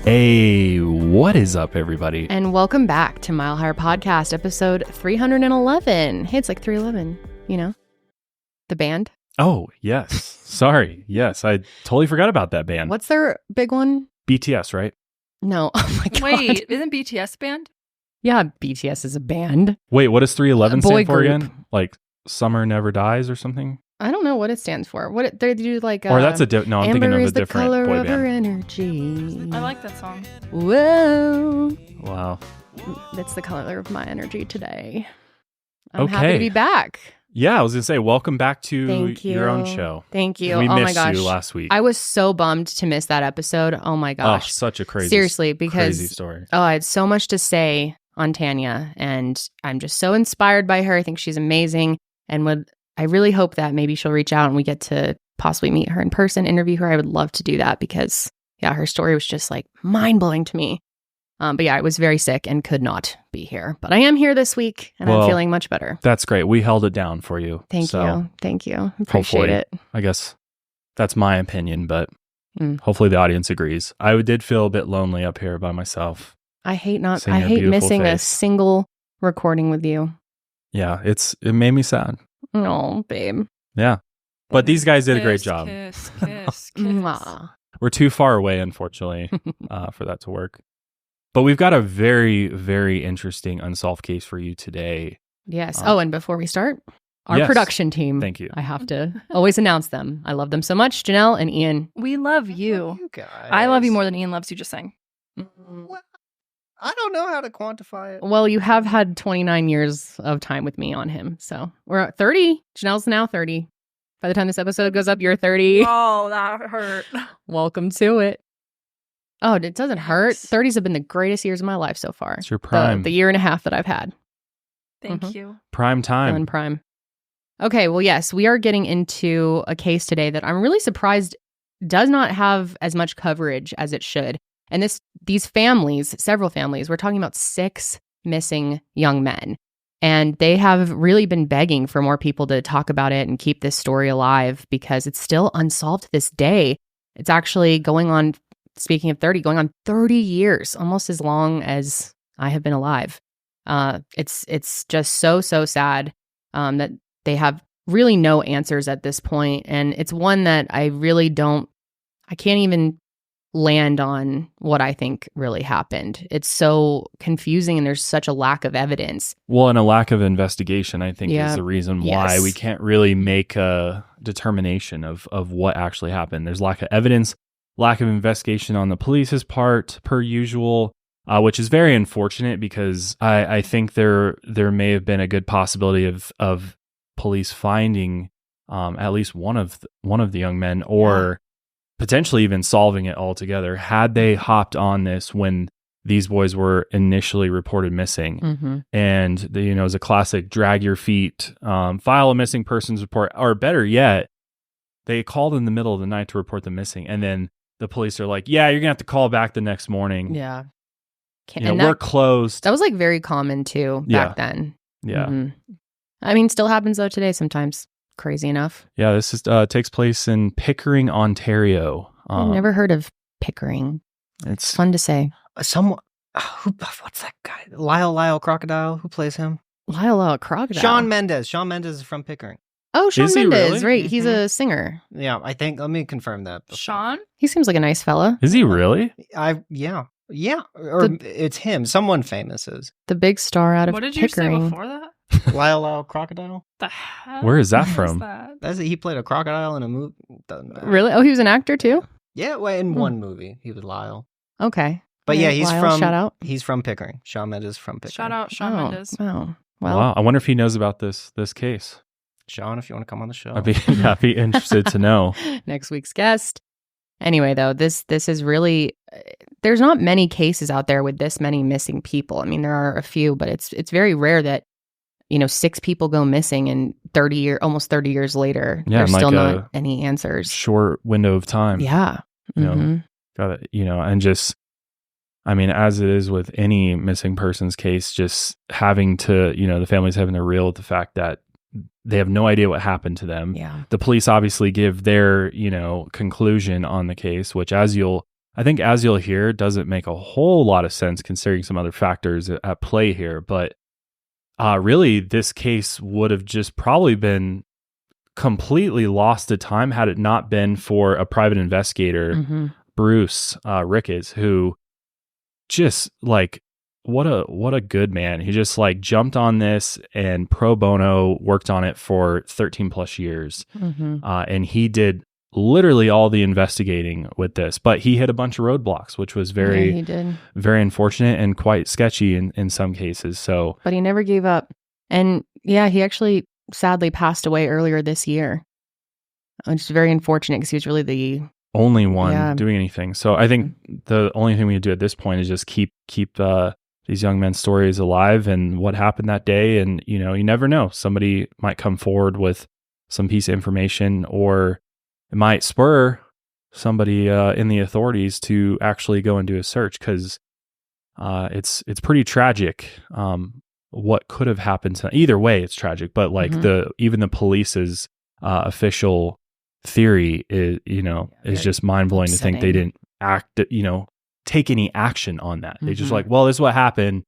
Hey, what is up, everybody? And welcome back to Mile Higher Podcast, episode 311. Hey, it's like 311, you know? The band. Oh, yes. Sorry. Yes, I totally forgot about that band. What's their big one? BTS, right? No. Oh my God. Wait, isn't BTS a band? Yeah, BTS is a band. Wait, what does 311 Boy stand for group. again? Like Summer Never Dies or something? I don't know what it stands for. What they do like Or that's no, I'm thinking Amber of a is the different color boy of her band. energy. I like that song. Whoa. Wow. That's the color of my energy today. I'm Okay. happy to be back. Yeah, I was going to say, welcome back to Thank you. your own show. Thank you. We Oh my missed gosh. you last week. I was so bummed to miss that episode. Oh my Oh, gosh. such a crazy Seriously, because crazy story. I had so much to say on Tanya, and I'm just so inspired by her. I think she's amazing, and I really hope that maybe she'll reach out and we get to possibly meet her in person, interview her. I would love to do that because, yeah, her story was just like mind-blowing to me. But yeah, I was very sick and could not be here. But I am here this week, and I'm feeling much better. That's great. We held it down for you. Thank you. Appreciate hopefully, it. I guess that's my opinion, but hopefully the audience agrees. I did feel a bit lonely up here by myself. I hate Seeing your beautiful missing a face. single recording with you. Yeah, it made me sad. No, babe. Yeah. But these guys did a great Kiss, job. Kiss, kiss, kiss. Mwah. We're too far away, unfortunately, for that to work. But we've got a very, very interesting unsolved case for you today. Yes. And before we start, our Yes. production team. Thank you. I have to always announce them. I love them so much. Janelle and Ian. We love you. You guys. I love you more than Ian loves you, just saying. Well, I don't know how to quantify it. Well, you have had 29 years of time with me on him. So we're at 30. Janelle's now 30. By the time this episode goes up, you're 30. Oh, that hurt. Welcome to it. Oh, it doesn't hurt. Thanks. 30s have been the greatest years of my life so far. It's your prime. The year and a half that I've had. Thank you. Prime time. On prime. Okay, well, yes, we are getting into a case today that I'm really surprised does not have as much coverage as it should. And these families, several families, we're talking about 6 missing young men. And they have really been begging for more people to talk about it and keep this story alive because it's still unsolved to this day. It's actually going on, speaking of 30, going on 30 years, almost as long as I have been alive. It's just so sad that they have really no answers at this point. And it's one that I can't even land on what I think really happened. It's so confusing and there's such a lack of evidence. Well, and a lack of investigation, I think, Yeah. is the reason why Yes. we can't really make a determination of what actually happened. There's lack of evidence, lack of investigation on the police's part, per usual, which is very unfortunate because I think there may have been a good possibility of police finding at least one of the young men, or potentially even solving it altogether had they hopped on this when these boys were initially reported missing. Mm-hmm. And it was a classic drag your feet, file a missing persons report, or better yet, they called in the middle of the night to report them missing, and then the police are like, "Yeah, you're gonna have to call back the next morning. Yeah. We're closed." That was like very common too back then. Yeah, Mhm. I mean, still happens though today sometimes. Crazy enough. yeah. This is takes place in Pickering, Ontario. I've never heard of Pickering. It's Fun to say. Someone, what's that guy? Lyle Crocodile. Who plays him? Lyle Crocodile. Shawn Mendes. Shawn Mendes is from Pickering. Oh, Shawn Is he Mendes, really? right. He's a singer. Yeah, I think. Let me confirm that. Sean? He seems like a nice fella. Is he really? Yeah. Or it's him. Someone famous is The big star out of What did you say Pickering. before that? Lyle Crocodile. The hell? Where is that is from? That's he played a crocodile in a movie. Doesn't matter. Really? Oh, he was an actor too? Yeah, well, in Hmm. one movie he was Lyle. Okay. But yeah, he's Lyle, from. Shout out. He's from Pickering. Shawn Mendes from Pickering. Shout out Shawn Mendes. Wow. Well, Wow, I wonder if he knows about this case. Sean, if you want to come on the show. I'd be interested to know. next week's guest. Anyway, though, this is really, there's not many cases out there with this many missing people. I mean, there are a few, but it's very rare that 6 people go missing and almost 30 years later, Yeah, there's in still like not any answers. Short window of time. Yeah. You know, Mhm. got it. And just, I mean, as it is with any missing persons case, just having to, the families having to reel with the fact that they have no idea what happened to them. Yeah. The police obviously give their, conclusion on the case, which as you'll I think, as you'll hear, doesn't make a whole lot of sense considering some other factors at play here. But really, this case would have just probably been completely lost to time had it not been for a private investigator, Bruce Ricketts, who just like, what a good man. He just like jumped on this and pro bono worked on it for 13 plus years. And he did literally all the investigating with this, but he hit a bunch of roadblocks, which was very unfortunate and quite sketchy in some cases. So, but he never gave up. And yeah, he actually sadly passed away earlier this year, which is very unfortunate because he was really the only one doing anything. So I think the only thing we can do at this point is just keep these young men's stories alive and what happened that day. And, you know, you never know. Somebody might come forward with some piece of information, or it might spur somebody in the authorities to actually go and do a search, because it's pretty tragic what could have happened. Either way, it's tragic. But like even the police's official theory is, you know, is just mind blowing to think they didn't take any action on that. They just like, well, this is what happened.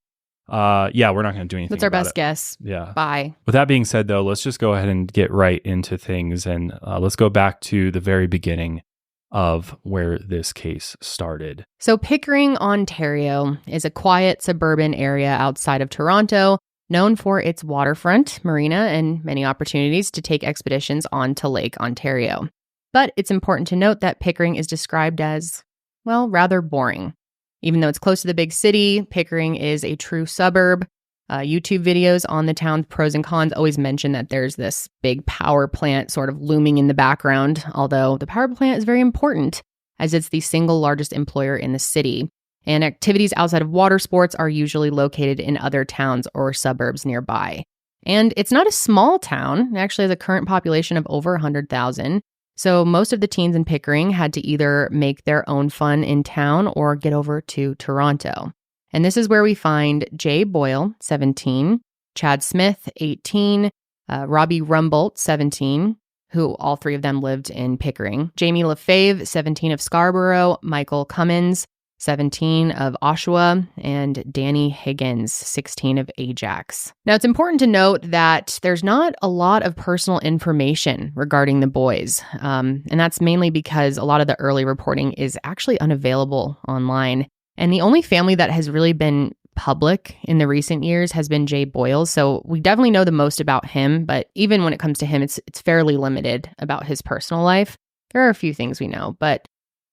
We're not going to do anything. That's our best guess. Yeah. Bye. With that being said, though, let's just go ahead and get right into things, and let's go back to the very beginning of where this case started. So Pickering, Ontario is a quiet suburban area outside of Toronto, known for its waterfront, marina, and many opportunities to take expeditions onto Lake Ontario. But it's important to note that Pickering is described as, well, rather boring. Even though it's close to the big city, Pickering is a true suburb. YouTube videos on the town's pros and cons always mention that there's this big power plant sort of looming in the background, although the power plant is very important as it's the single largest employer in the city. And activities outside of water sports are usually located in other towns or suburbs nearby. And it's not a small town. It actually has a current population of over 100,000. So most of the teens in Pickering had to either make their own fun in town or get over to Toronto. And this is where we find Jay Boyle, 17, Chad Smith, 18, Robbie Rumboldt, 17, who all three of them lived in Pickering, Jamie Lefebvre, 17 of Scarborough, Michael Cummins, 17 of Oshawa, and Danny Higgins, 16 of Ajax. Now, it's important to note that there's not a lot of personal information regarding the boys, and that's mainly because a lot of the early reporting is actually unavailable online. And the only family that has really been public in the recent years has been Jay Boyle, so we definitely know the most about him, but even when it comes to him, it's fairly limited about his personal life. There are a few things we know, but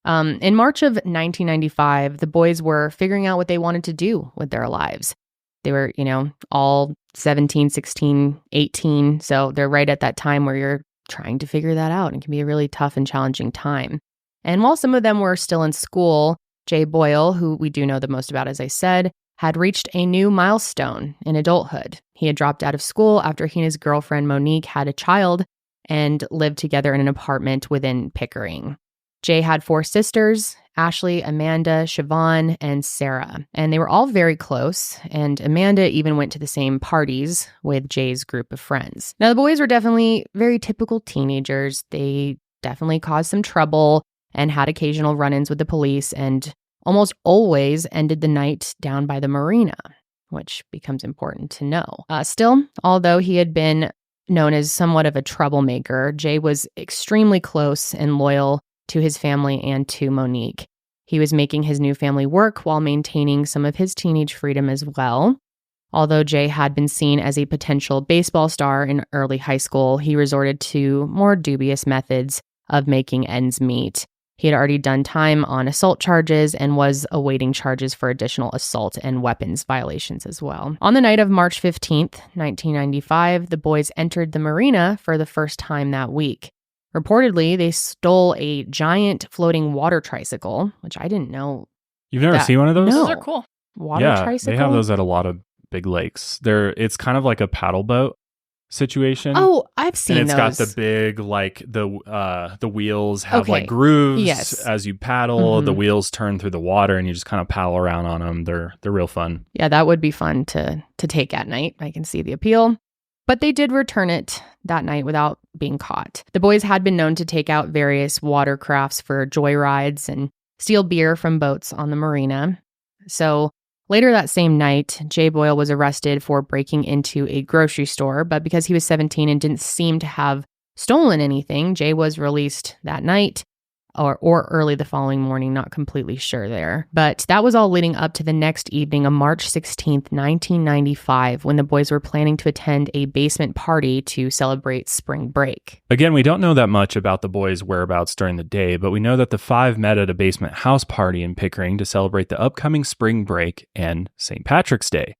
in March of 1995, the boys were figuring out what they wanted to do with their lives. They were, all 17, 16, 18. So they're right at that time where you're trying to figure that out. It can be a really tough and challenging time. And while some of them were still in school, Jay Boyle, who we do know the most about, as I said, had reached a new milestone in adulthood. He had dropped out of school after he and his girlfriend Monique had a child and lived together in an apartment within Pickering. Jay had 4 sisters, Ashley, Amanda, Siobhan, and Sarah. And they were all very close, and Amanda even went to the same parties with Jay's group of friends. Now, the boys were definitely very typical teenagers. They definitely caused some trouble and had occasional run-ins with the police, and almost always ended the night down by the marina, which becomes important to know. Still, although he had been known as somewhat of a troublemaker, Jay was extremely close and loyal to his family and to Monique. He was making his new family work while maintaining some of his teenage freedom as well. Although Jay had been seen as a potential baseball star in early high school, he resorted to more dubious methods of making ends meet. He had already done time on assault charges and was awaiting charges for additional assault and weapons violations as well. On the night of March 15th, 1995, the boys entered the marina for the first time that week. Reportedly, they stole a giant floating water tricycle, which I didn't know. You've never seen one of those? No. Those are cool. Water tricycle? They have those at a lot of big lakes. It's kind of like a paddle boat situation. Oh, I've seen those. And it's those. got the big, like, the wheels have like grooves as you paddle. The wheels turn through the water and you just kind of paddle around on them. They're real fun. Yeah, that would be fun to take at night. I can see the appeal. But they did return it that night without being caught. The boys had been known to take out various watercrafts for joyrides, and steal beer from boats on the Marina. So later that same night, Jay Boyle was arrested for breaking into a grocery store, but because he was 17 and didn't seem to have stolen anything, Jay was released that night or early the following morning, not completely sure there. But that was all leading up to the next evening of March 16th, 1995, when the boys were planning to attend a basement party to celebrate spring break. Again, we don't know that much about the boys' whereabouts during the day, but we know that the five met at a basement house party in Pickering to celebrate the upcoming spring break and St. Patrick's Day.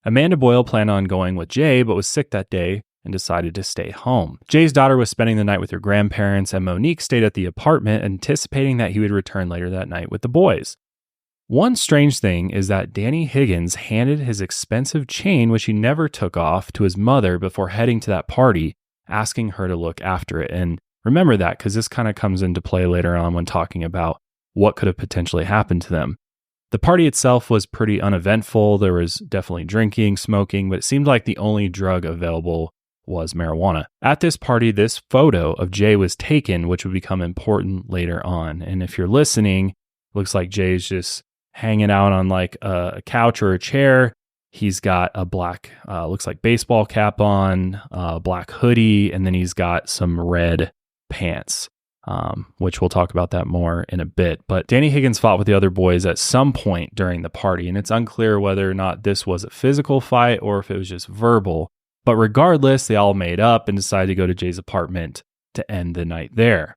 Amanda Boyle planned on going with Jay, but was sick that day and decided to stay home. Jay's daughter was spending the night with her grandparents, and Monique stayed at the apartment, anticipating that he would return later that night with the boys. One strange thing is that Danny Higgins handed his expensive chain, which he never took off, to his mother before heading to that party, asking her to look after it. And remember that, because this kind of comes into play later on when talking about what could have potentially happened to them. The party itself was pretty uneventful. There was definitely drinking, smoking, but it seemed like the only drug available was marijuana. At this party, this photo of Jay was taken, which would become important later on. And if you're listening, looks like Jay's just hanging out on like a couch or a chair. He's got a black, looks like baseball cap on, a black hoodie, and then he's got some red pants, which we'll talk about that more in a bit. But Danny Higgins fought with the other boys at some point during the party, and it's unclear whether or not this was a physical fight or if it was just verbal. But regardless, they all made up and decided to go to Jay's apartment to end the night there.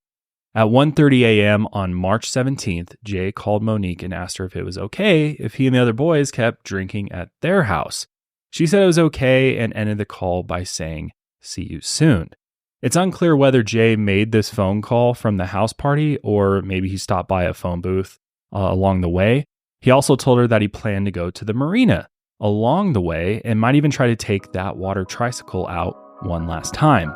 At 1:30 a.m. on March 17th, Jay called Monique and asked her if it was okay if he and the other boys kept drinking at their house. She said it was okay and ended the call by saying, "See you soon." It's unclear whether Jay made this phone call from the house party or maybe he stopped by a phone booth along the way. He also told her that he planned to go to the Marina along the way and might even try to take that water tricycle out one last time.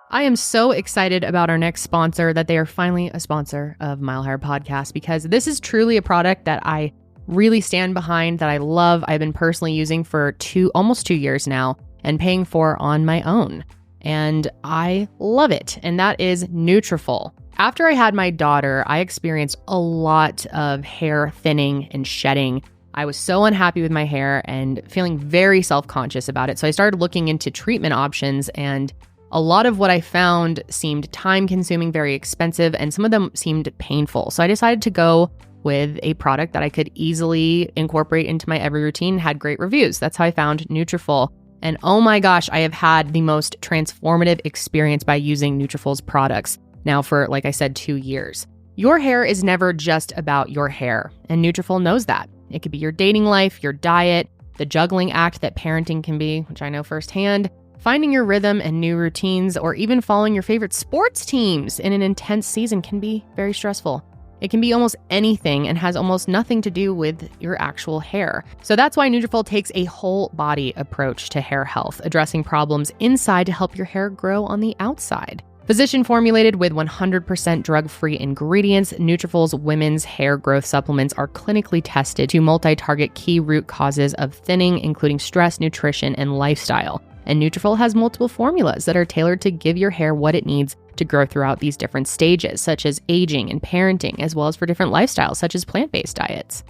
I am so excited about our next sponsor that they are finally a sponsor of Mile Higher Podcast, because this is truly a product that I really stand behind, that I love. I've been personally using for almost 2 years now and paying for on my own. And I love it. And that is Nutrafol. After I had my daughter, I experienced a lot of hair thinning and shedding. I was so unhappy with my hair and feeling very self-conscious about it. So I started looking into treatment options, and a lot of what I found seemed time-consuming, very expensive, and some of them seemed painful. So I decided to go with a product that I could easily incorporate into my every routine, had great reviews. That's how I found Nutrafol. And oh my gosh, I have had the most transformative experience by using Nutrafol's products now for, like I said, 2 years. Your hair is never just about your hair, and Nutrafol knows that. It could be your dating life, your diet, the juggling act that parenting can be, which I know firsthand, finding your rhythm and new routines, or even following your favorite sports teams in an intense season can be very stressful. It can be almost anything and has almost nothing to do with your actual hair. So that's why Nutrafol takes a whole body approach to hair health, addressing problems inside to help your hair grow on the outside. Physician formulated with 100% drug-free ingredients, Nutrafol's women's hair growth supplements are clinically tested to multi-target key root causes of thinning, including stress, nutrition, and lifestyle. And Nutrafol has multiple formulas that are tailored to give your hair what it needs to grow throughout these different stages, such as aging and parenting, as well as for different lifestyles, such as plant-based diets.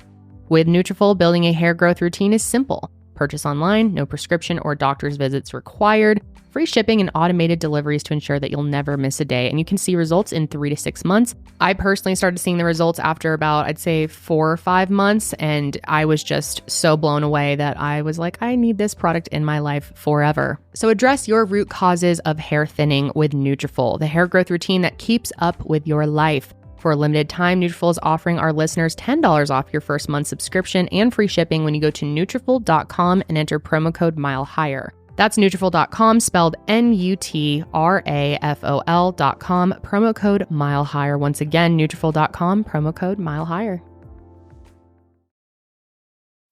With Nutrafol, building a hair growth routine is simple. Purchase online, no prescription or doctor's visits required, free shipping and automated deliveries to ensure that you'll never miss a day. And you can see results in 3 to 6 months. I personally started seeing the results after about, I'd say 4 or 5 months. And I was just so blown away that I was like, I need this product in my life forever. So address your root causes of hair thinning with Nutrafol, the hair growth routine that keeps up with your life. For a limited time, Nutrafol is offering our listeners $10 off your first month subscription and free shipping when you go to Nutrafol.com and enter promo code MileHigher. That's Nutrafol.com, spelled Nutrafol.com, promo code MileHigher. Once again, Nutrafol.com, promo code MileHigher.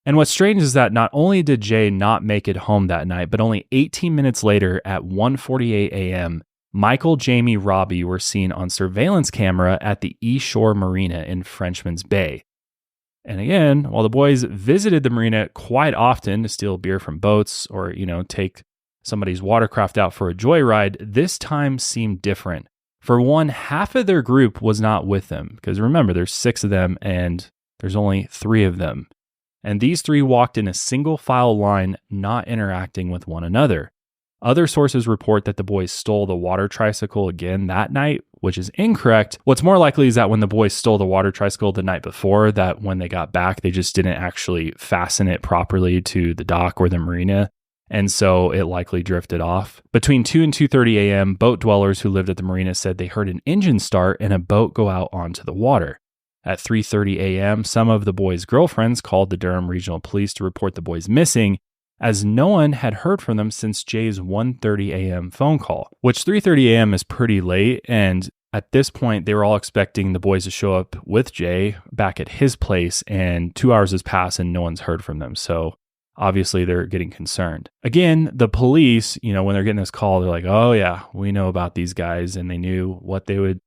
And what's strange is that not only did Jay not make it home that night, but only 18 minutes later at 1:48 a.m., Michael, Jamie, Robbie were seen on surveillance camera at the East Shore Marina in Frenchman's Bay. And again, while the boys visited the marina quite often to steal beer from boats or, take somebody's watercraft out for a joyride, this time seemed different For one, half of their group was not with them because remember, there's 6 of them and there's only 3 of them. And these 3 walked in a single file line, not interacting with one another. Other sources report that the boys stole the water tricycle again that night, which is incorrect. What's more likely is that when the boys stole the water tricycle the night before, that when they got back, they just didn't actually fasten it properly to the dock or the marina. And so it likely drifted off. Between 2 and 2:30 a.m., boat dwellers who lived at the marina said they heard an engine start and a boat go out onto the water. At 3:30 a.m., some of the boys' girlfriends called the Durham Regional Police to report the boys missing, as no one had heard from them since Jay's 1:30 a.m. phone call, which 3:30 a.m. is pretty late. And at this point, they were all expecting the boys to show up with Jay back at his place, and 2 hours has passed and no one's heard from them. So obviously they're getting concerned. Again, the police, when they're getting this call, they're like, oh yeah, we know about these guys. And they knew what they would,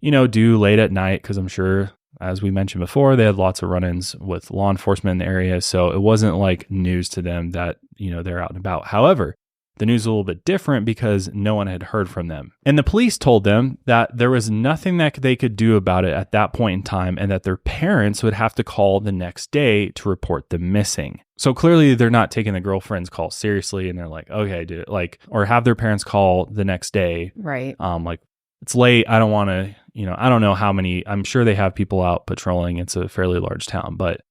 do late at night. Cause I'm sure, as we mentioned before, they had lots of run-ins with law enforcement in the area. So it wasn't like news to them that, they're out and about. However, the news is a little bit different because no one had heard from them. And the police told them that there was nothing that they could do about it at that point in time and that their parents would have to call the next day to report them missing. So clearly they're not taking the girlfriend's call seriously and they're like, okay, dude, or have their parents call the next day. Right. It's late. I don't want to, I don't know how many, I'm sure they have people out patrolling. It's a fairly large town, but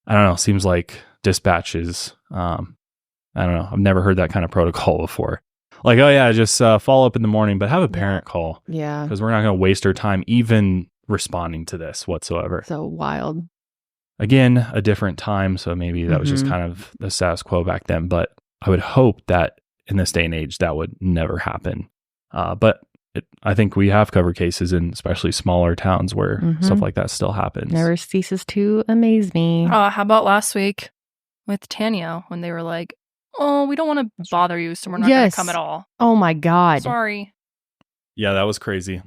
I don't know. Seems like dispatch is, I don't know. I've never heard that kind of protocol before. Like, oh yeah, just follow up in the morning, but have a parent call. Yeah. Because we're not going to waste our time even responding to this whatsoever. So wild. Again, a different time. So maybe that was just kind of the status quo back then. But I would hope that in this day and age, that would never happen. But I think we have covered cases in especially smaller towns where stuff like that still happens. Never ceases to amaze me. How about last week with Tanya when they were like, oh, we don't want to bother you, so we're not going to come at all. Oh my God. Sorry. Yeah, that was crazy.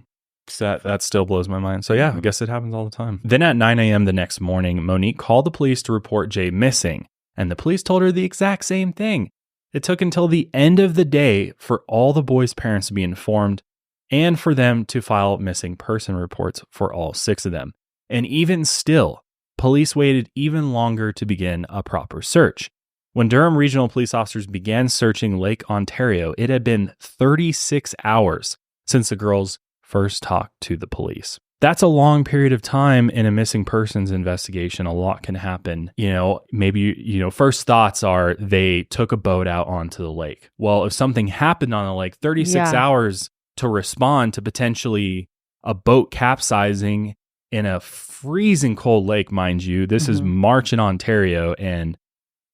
That still blows my mind. So yeah, I guess it happens all the time. Then at 9 a.m. the next morning, Monique called the police to report Jay missing, and the police told her the exact same thing. It took until the end of the day for all the boys' parents to be informed and for them to file missing person reports for all 6 of them. And even still, police waited even longer to begin a proper search. When Durham Regional Police officers began searching Lake Ontario, it had been 36 hours since the girls first talked to the police. That's a long period of time in a missing persons investigation. A lot can happen. Maybe, first thoughts are they took a boat out onto the lake. Well, if something happened on the lake, 36 hours to respond to potentially a boat capsizing in a freezing cold lake, mind you. This is March in Ontario, and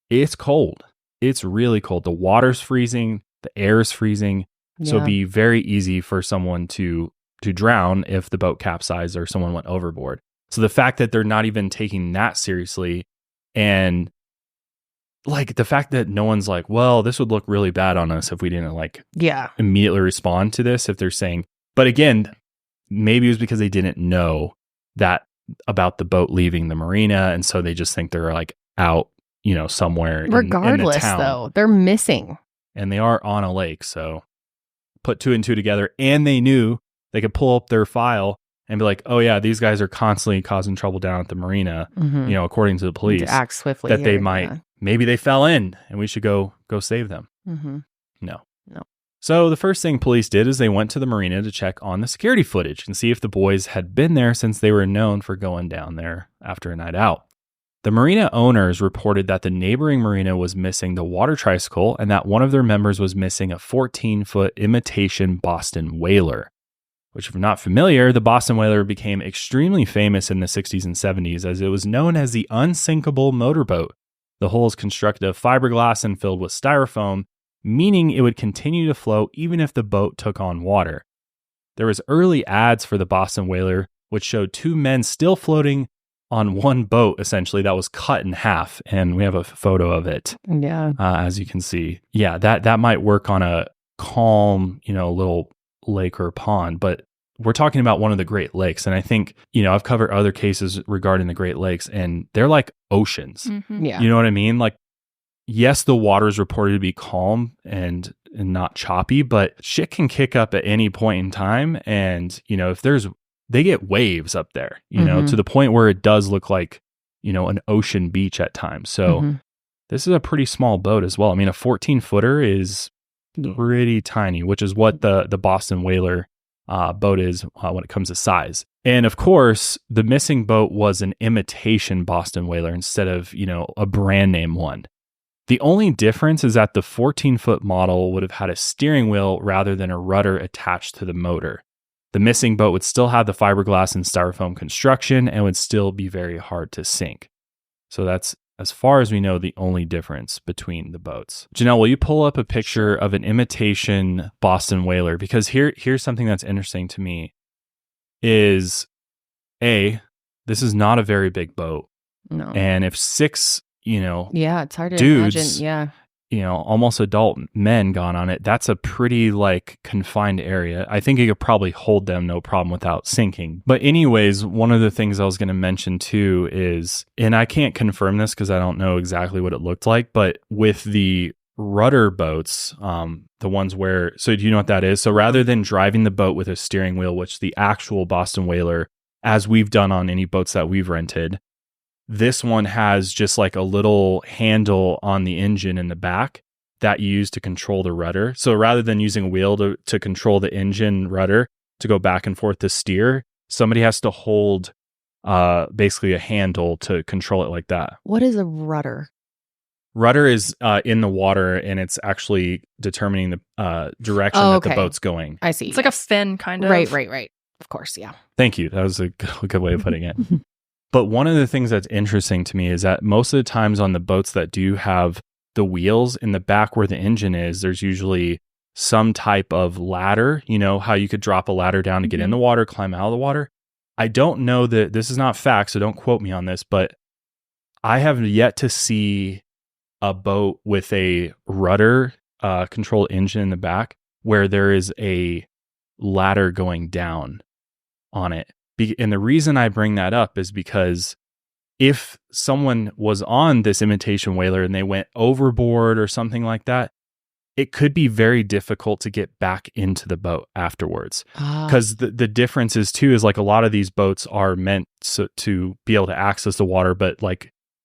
it's cold. It's really cold. The water's freezing. The air is freezing. So it'd be very easy for someone to drown if the boat capsized or someone went overboard. So the fact that they're not even taking that seriously, and the fact that no one's like, well, this would look really bad on us if we didn't immediately respond to this, if they're saying, but again, maybe it was because they didn't know that about the boat leaving the marina. And so they just think they're out, somewhere. Regardless, in the town. though, they're missing. And they are on a lake. So put 2 and 2 together, and they knew they could pull up their file and be like, oh yeah, these guys are constantly causing trouble down at the marina, according to the police. To act swiftly. That they might, maybe they fell in and we should go save them. No. So the first thing police did is they went to the marina to check on the security footage and see if the boys had been there, since they were known for going down there after a night out. The marina owners reported that the neighboring marina was missing the water tricycle and that one of their members was missing a 14-foot imitation Boston whaler. Which, if you're not familiar, the Boston whaler became extremely famous in the 60s and 70s as it was known as the unsinkable motorboat. The hull is constructed of fiberglass and filled with styrofoam, meaning it would continue to float even if the boat took on water. There was early ads for the Boston whaler, which showed 2 men still floating on one boat, essentially, that was cut in half. And we have a photo of it. Yeah. As you can see. Yeah, that might work on a calm, little lake or pond, but we're talking about one of the Great Lakes. And I think, I've covered other cases regarding the Great Lakes, and they're like oceans. Yeah. You know what I mean? yes, the water is reported to be calm and not choppy, but shit can kick up at any point in time. And, if they get waves up there, to the point where it does look like, an ocean beach at times. So this is a pretty small boat as well. I mean, a 14-footer is pretty tiny, which is what the Boston Whaler boat is when it comes to size. And of course, the missing boat was an imitation Boston Whaler instead of, a brand name one. The only difference is that the 14-foot model would have had a steering wheel rather than a rudder attached to the motor. The missing boat would still have the fiberglass and styrofoam construction and would still be very hard to sink. So that's, as far as we know, the only difference between the boats. Janelle, will you pull up a picture of an imitation Boston Whaler? Because here's something that's interesting to me is, this is not a very big boat. No. And if 6, yeah, it's hard to dudes, imagine. Yeah. Almost adult men gone on it, that's a pretty confined area. I think it could probably hold them no problem without sinking. But anyways, one of the things I was going to mention too is, and I can't confirm this because I don't know exactly what it looked like, but with the rudder boats, the ones where, so do you know what that is? So rather than driving the boat with a steering wheel, which the actual Boston Whaler, as we've done on any boats that we've rented, this one has just a little handle on the engine in the back that you use to control the rudder. So rather than using a wheel to control the engine rudder to go back and forth to steer, somebody has to hold basically a handle to control it like that. What is a rudder? Rudder is in the water, and it's actually determining the direction that the boat's going. I see. It's like a fin, kind of. Right. Of course, yeah. Thank you. That was a good way of putting it. But one of the things that's interesting to me is that most of the times on the boats that do have the wheels in the back where the engine is, there's usually some type of ladder, how you could drop a ladder down to get in the water, climb out of the water. I don't know that this is not fact, so don't quote me on this, but I have yet to see a boat with a rudder controlled engine in the back where there is a ladder going down on it. And the reason I bring that up is because if someone was on this imitation whaler and they went overboard or something like that, it could be very difficult to get back into the boat afterwards. Because the difference is too, is a lot of these boats are meant to be able to access the water, but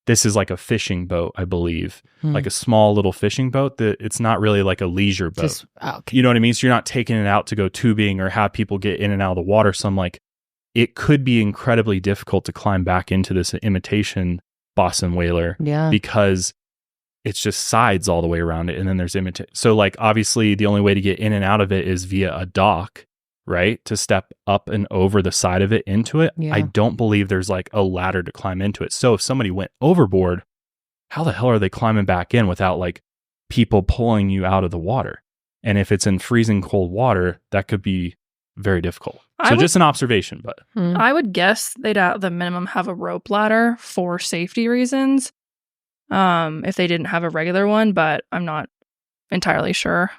this is a fishing boat, I believe, a small little fishing boat that it's not really a leisure boat. Okay. You know what I mean? So you're not taking it out to go tubing or have people get in and out of the water. So I'm it could be incredibly difficult to climb back into this imitation Boston Whaler because it's just sides all the way around it. And then there's So obviously the only way to get in and out of it is via a dock, right? To step up and over the side of it into it. Yeah. I don't believe there's a ladder to climb into it. So if somebody went overboard, how the hell are they climbing back in without people pulling you out of the water? And if it's in freezing cold water, that could be very difficult. So just an observation, but I would guess they'd at the minimum have a rope ladder for safety reasons if they didn't have a regular one, but I'm not entirely sure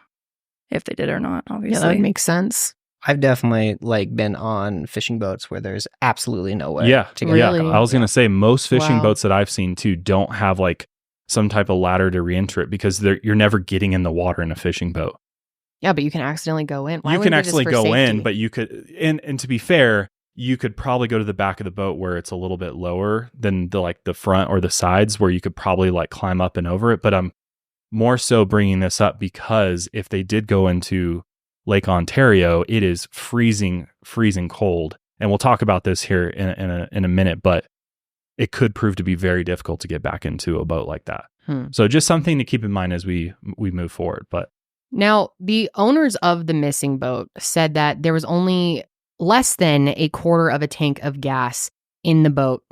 if they did or not, obviously. Yeah, that makes sense. I've definitely been on fishing boats where there's absolutely no way to get Really? I was going to say most fishing boats that I've seen too don't have some type of ladder to re-enter it because you're never getting in the water in a fishing boat. Yeah, but you can accidentally go in. You can actually go in, but you could, and to be fair, you could probably go to the back of the boat where it's a little bit lower than the front or the sides where you could probably climb up and over it. But I'm more so bringing this up because if they did go into Lake Ontario, it is freezing cold. And we'll talk about this here in a minute, but it could prove to be very difficult to get back into a boat like that. So just something to keep in mind as we move forward. But now, the owners of the missing boat said that there was only less than a quarter of a tank of gas in the boat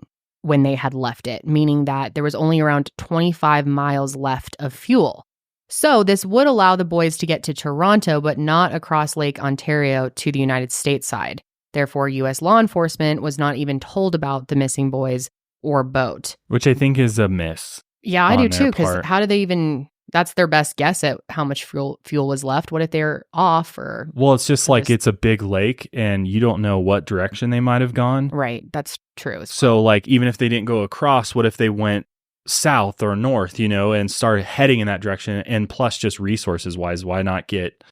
when they had left it, meaning that there was only around 25 miles left of fuel. So this would allow the boys to get to Toronto, but not across Lake Ontario to the United States side. Therefore, U.S. law enforcement was not even told about the missing boys or boat. Which I think is a miss. Yeah, I do too, because how do they even... That's their best guess at how much fuel was left. What if they're off or... Well, it's just it's a big lake and you don't know what direction they might have gone. Right. That's true. So even if they didn't go across, what if they went south or north, and start heading in that direction. And plus, just resources wise, why not get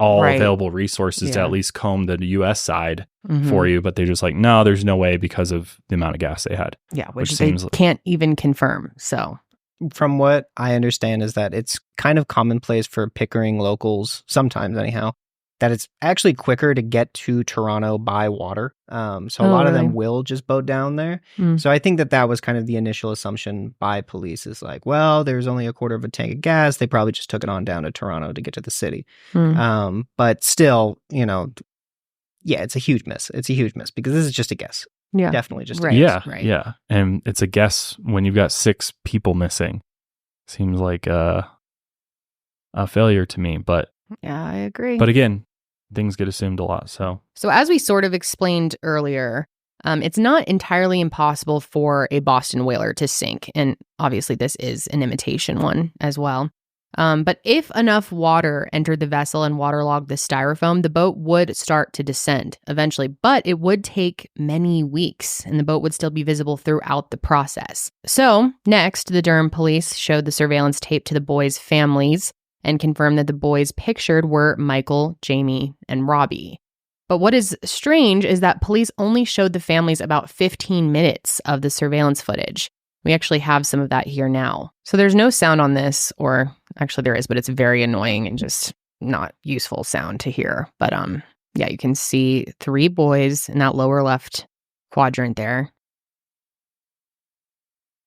all Right. available resources to Yeah. at least comb the U.S. side Mhm. for you? But they're just like, no, there's no way because of the amount of gas they had. Yeah, which which they seems- can't even confirm. So, From what I understand is that it's kind of commonplace for Pickering locals, sometimes anyhow, that it's actually quicker to get to Toronto by water. So a Oh, lot of really? them will just boat down there. Mm. So I think that was kind of the initial assumption by police is like, well, there's only a quarter of a tank of gas. They probably just took it on down to Toronto to get to the city. Mm. But still, yeah, it's a huge miss. It's a huge miss because this is just a guess. Yeah. Definitely just a Right. guess. Yeah, yeah. And it's a guess when you've got 6 people missing. Seems like a failure to me. But Yeah, I agree. again, things get assumed a lot. So So, as we sort of explained earlier, it's not entirely impossible for a Boston whaler to sink. And obviously, this is an imitation one as well. But if enough water entered the vessel and waterlogged the styrofoam, the boat would start to descend eventually. But it would take many weeks, and the boat would still be visible throughout the process. So, next, the Durham police showed the surveillance tape to the boys' families and confirmed that the boys pictured were Michael, Jamie, and Robbie. But what is strange is that police only showed the families about 15 minutes of the surveillance footage. We actually have some of that here now. So there's no sound on this, or actually there is, but it's very annoying and just not useful sound to hear. But yeah, you can see 3 boys in that lower left quadrant there.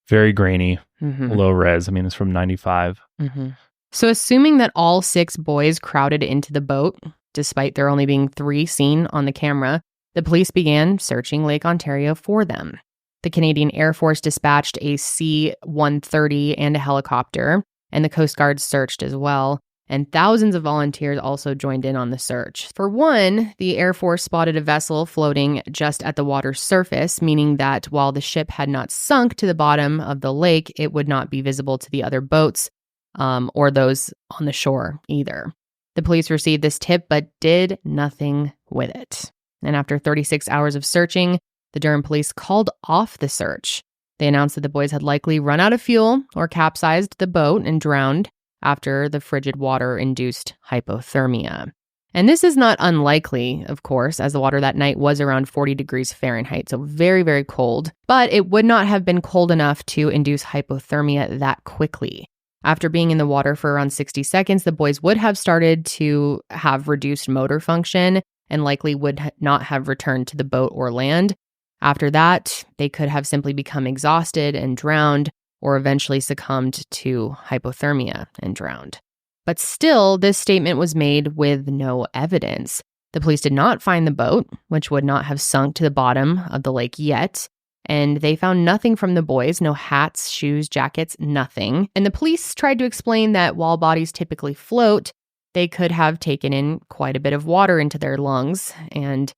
very grainy, Mhm. low res. I mean, it's from 95. Mm-hmm. So, assuming that all 6 boys crowded into the boat, despite there only being 3 seen on the camera, the police began searching Lake Ontario for them. The Canadian Air Force dispatched a C-130 and a helicopter, and the Coast Guard searched as well. And thousands of volunteers also joined in on the search. For one, the Air Force spotted a vessel floating just at the water's surface, meaning that while the ship had not sunk to the bottom of the lake, it would not be visible to the other boats or those on the shore either. The police received this tip but did nothing with it. And after 36 hours of searching, the Durham police called off the search. They announced that the boys had likely run out of fuel or capsized the boat and drowned after the frigid water induced hypothermia. And this is not unlikely, of course, as the water that night was around 40 degrees Fahrenheit, so very, very cold. But it would not have been cold enough to induce hypothermia that quickly. After being in the water for around 60 seconds, the boys would have started to have reduced motor function and likely would not have returned to the boat or land. After that, they could have simply become exhausted and drowned, or eventually succumbed to hypothermia and drowned. But still, this statement was made with no evidence. The police did not find the boat, which would not have sunk to the bottom of the lake yet, and they found nothing from the boys, no hats, shoes, jackets, nothing. And the police tried to explain that while bodies typically float, they could have taken in quite a bit of water into their lungs, and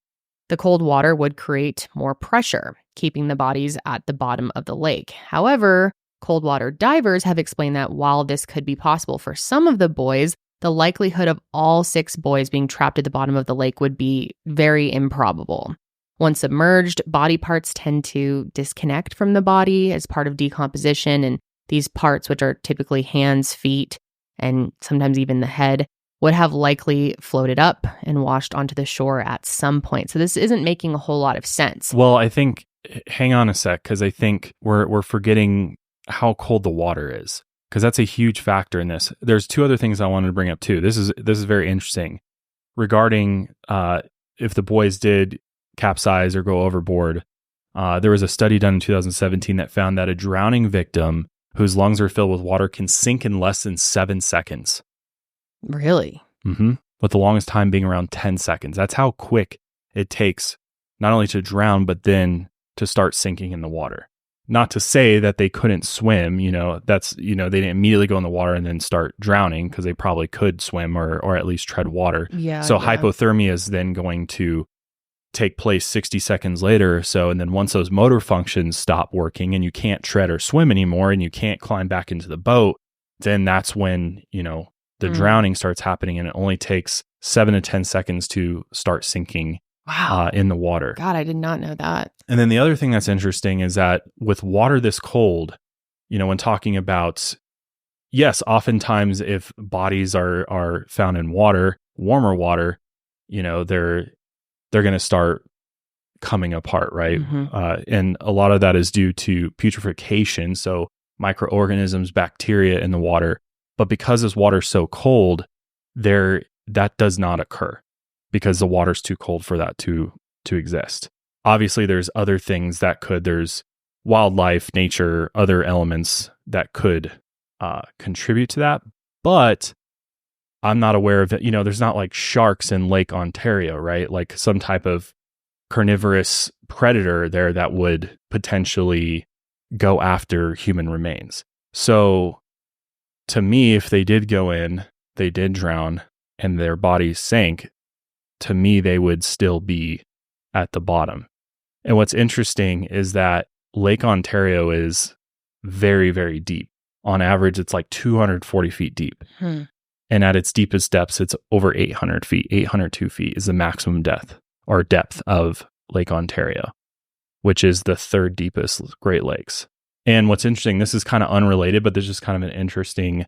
the cold water would create more pressure, keeping the bodies at the bottom of the lake. However, cold water divers have explained that while this could be possible for some of the boys, the likelihood of all 6 boys being trapped at the bottom of the lake would be very improbable. Once submerged, body parts tend to disconnect from the body as part of decomposition, and these parts, which are typically hands, feet, and sometimes even the head, would have likely floated up and washed onto the shore at some point. So this isn't making a whole lot of sense. Well, I think, hang on a sec, because I think we're forgetting how cold the water is, because that's a huge factor in this. There's 2 other things I wanted to bring up too. This is very interesting regarding if the boys did capsize or go overboard. There was a study done in 2017 that found that a drowning victim whose lungs are filled with water can sink in less than 7 seconds. Really? Mm-hmm. With the longest time being around 10 seconds. That's how quick it takes not only to drown, but then to start sinking in the water. Not to say that they couldn't swim, they didn't immediately go in the water and then start drowning, because they probably could swim or at least tread water. Yeah. So hypothermia is then going to take place 60 seconds later or so. And then once those motor functions stop working and you can't tread or swim anymore and you can't climb back into the boat, then that's when, the drowning starts happening, and it only takes 7 to 10 seconds to start sinking in the water. God, I did not know that. And then the other thing that's interesting is that with water this cold, when talking about, yes, oftentimes if bodies are found in water, warmer water, they're going to start coming apart, right? And a lot of that is due to putrefaction, so microorganisms, bacteria in the water. But because this water's so cold, that does not occur because the water's too cold for that to exist. Obviously, there's other things there's wildlife, nature, other elements that could contribute to that, but I'm not aware of it. There's not like sharks in Lake Ontario, right? Like some type of carnivorous predator there that would potentially go after human remains. So to me, if they did go in, they did drown, and their bodies sank, to me, they would still be at the bottom. And what's interesting is that Lake Ontario is very, very deep. On average, it's like 240 feet deep. And at its deepest depths, it's over 800 feet. 802 feet is the maximum depth of Lake Ontario, which is the third deepest Great Lakes. And what's interesting, this is kind of unrelated, but there's just kind of an interesting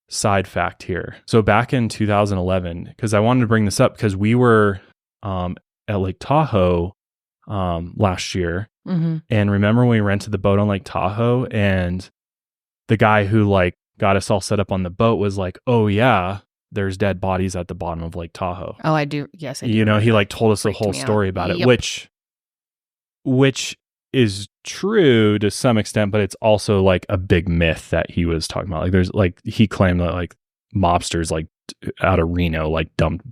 side fact here. So back in 2011, because I wanted to bring this up because we were at Lake Tahoe last year. And remember when we rented the boat on Lake Tahoe, and the guy who got us all set up on the boat was like, "Oh yeah, there's dead bodies at the bottom of Lake Tahoe." Oh, I do. Yes, I do. He told us the whole story about it, which is true to some extent, but it's also like a big myth that he was talking about. He claimed that mobsters out of Reno dumped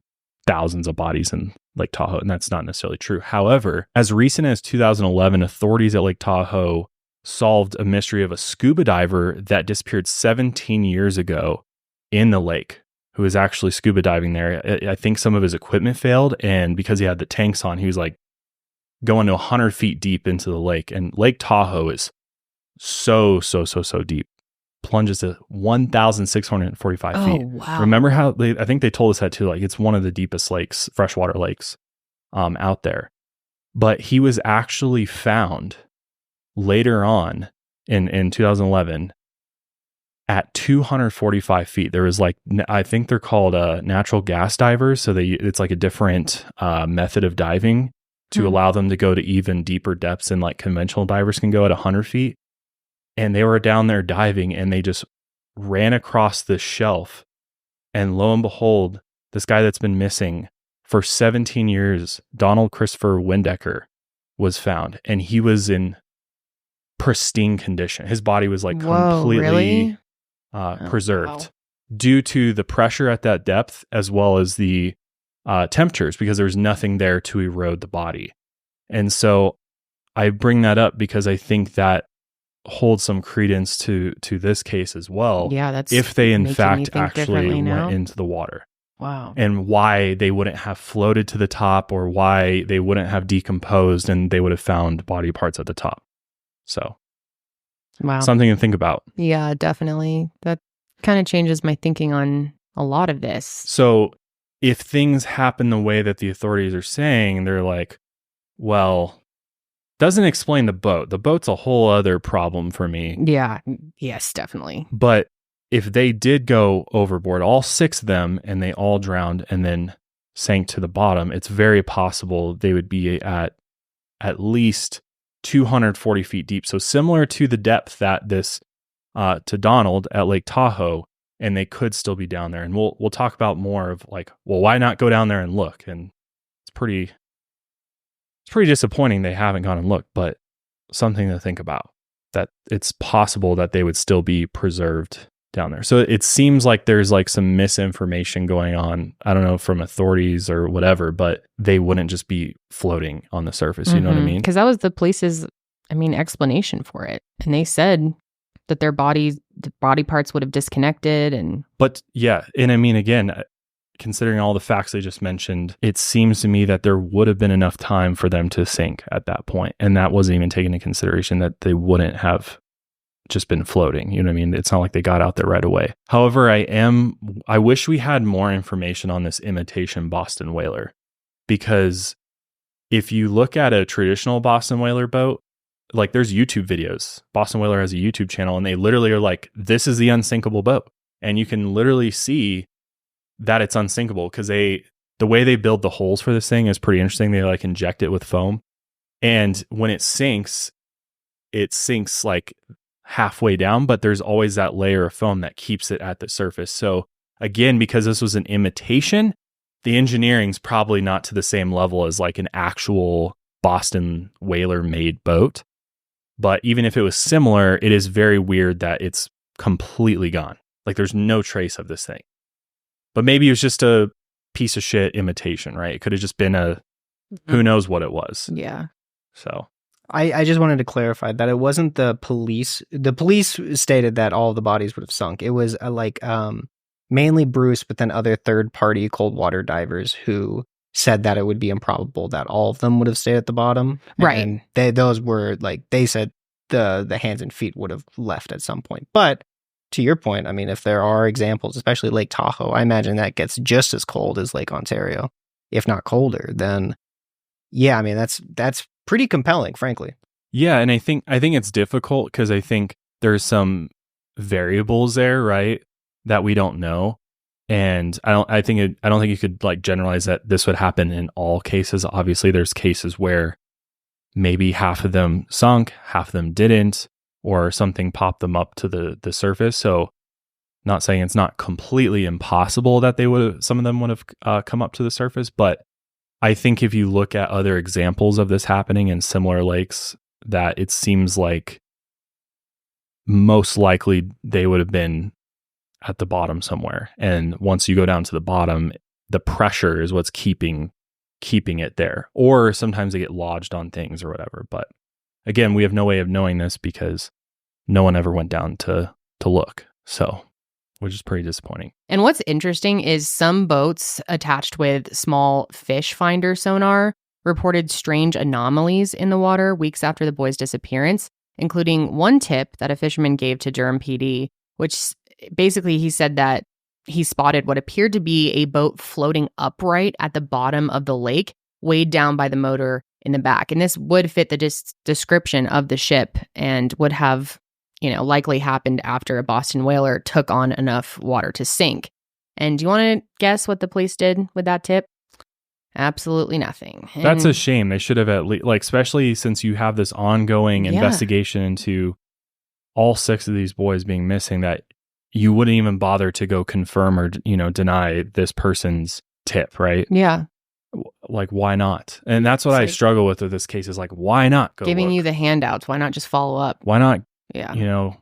thousands of bodies in Lake Tahoe, and that's not necessarily true. However, as recent as 2011, authorities at Lake Tahoe solved a mystery of a scuba diver that disappeared 17 years ago in the lake, who was actually scuba diving there. I think some of his equipment failed, and because he had the tanks on, he was going to 100 feet deep into the lake. And Lake Tahoe is so deep. Plunges to 1,645 feet. Oh, wow. Remember how I think they told us that too, it's one of the deepest lakes, freshwater lakes out there. But he was actually found later on in 2011 at 245 feet. There was I think they're called natural gas divers. So it's a different method of diving to allow them to go to even deeper depths than conventional divers can go at 100 feet. And they were down there diving, and they just ran across this shelf. And lo and behold, this guy that's been missing for 17 years, Donald Christopher Windecker, was found. And he was in pristine condition. His body was completely really? Preserved due to the pressure at that depth, as well as the temperatures, because there was nothing there to erode the body. And so I bring that up because I think that holds some credence to this case as well. Yeah, that's if they in fact think actually now. went into the water. Wow. And why they wouldn't have floated to the top, or why they wouldn't have decomposed and they would have found body parts at the top. So wow, something to think about. Yeah, definitely. That kind of changes my thinking on a lot of this. So if things happen the way that the authorities are saying, they're like, well, doesn't explain the boat. The boat's a whole other problem for me. Yeah. Yes, definitely. But if they did go overboard, all 6 of them, and they all drowned and then sank to the bottom, it's very possible they would be at least 240 feet deep. So similar to the depth that this to Donald at Lake Tahoe, and they could still be down there. And we'll talk about more of why not go down there and look? And it's pretty disappointing they haven't gone and looked, but something to think about, that it's possible that they would still be preserved down there. So it seems like there's some misinformation going on. I don't know, from authorities or whatever, but they wouldn't just be floating on the surface. You know what I mean? Because that was the police's, explanation for it. And they said that the body parts would have disconnected. But yeah. And again, considering all the facts I just mentioned, it seems to me that there would have been enough time for them to sink at that point. And that wasn't even taken into consideration, that they wouldn't have just been floating. You know what I mean? It's not like they got out there right away. However, I wish we had more information on this imitation Boston whaler, because if you look at a traditional Boston whaler boat, like there's YouTube videos. Boston Whaler has a YouTube channel, and they literally are like, this is the unsinkable boat. And you can literally see that it's unsinkable because the way they build the holes for this thing is pretty interesting. They like inject it with foam. And when it sinks like halfway down, but there's always that layer of foam that keeps it at the surface. So again, because this was an imitation, the engineering's probably not to the same level as like an actual Boston Whaler made boat. But even if it was similar, it is very weird that it's completely gone. Like there's no trace of this thing. But maybe it was just a piece of shit imitation, right? It could have just been who knows what it was. Yeah. So I just wanted to clarify that it wasn't the police. The police stated that all of the bodies would have sunk. It was mainly Bruce, but then other third-party cold water divers who said that it would be improbable that all of them would have stayed at the bottom. Right. And those were like, they said the hands and feet would have left at some point. But to your point, I mean, if there are examples, especially Lake Tahoe, I imagine that gets just as cold as Lake Ontario, if not colder. Then, yeah, I mean, that's pretty compelling, frankly. yeah, and I think it's difficult because I think there's some variables there, right, that we don't know. And I don't think you could like generalize that this would happen in all cases. Obviously, there's cases where maybe half of them sunk, half of them didn't, or something popped them up to the surface. So not saying it's not completely impossible that some of them would have come up to the surface, but I think if you look at other examples of this happening in similar lakes, that it seems like most likely they would have been at the bottom somewhere. And once you go down to the bottom, the pressure is what's keeping it there. Or sometimes they get lodged on things or whatever. But again, we have no way of knowing this because no one ever went down to look. So, which is pretty disappointing. And what's interesting is some boats attached with small fish finder sonar reported strange anomalies in the water weeks after the boys' disappearance, including one tip that a fisherman gave to Durham PD, which basically he said that he spotted what appeared to be a boat floating upright at the bottom of the lake, weighed down by the motor in the back. And this would fit the description of the ship and would have, likely happened after a Boston Whaler took on enough water to sink. And do you want to guess what the police did with that tip? Absolutely nothing. And that's a shame. They should have at least, like, especially since you have this ongoing investigation into all 6 of these boys being missing, that you wouldn't even bother to go confirm or, deny this person's tip, right? Yeah. Like, why not? And that's what I struggle with this case is like, why not go giving look? You the handouts? Why not just follow up? Why not, Yeah.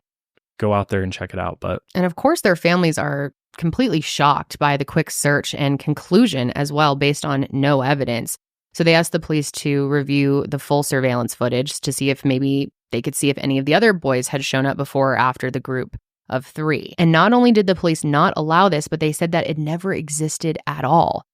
Go out there and check it out? And of course, their families are completely shocked by the quick search and conclusion as well, based on no evidence. So they asked the police to review the full surveillance footage to see if maybe they could see if any of the other boys had shown up before or after the group of 3. And not only did the police not allow this, but they said that it never existed at all.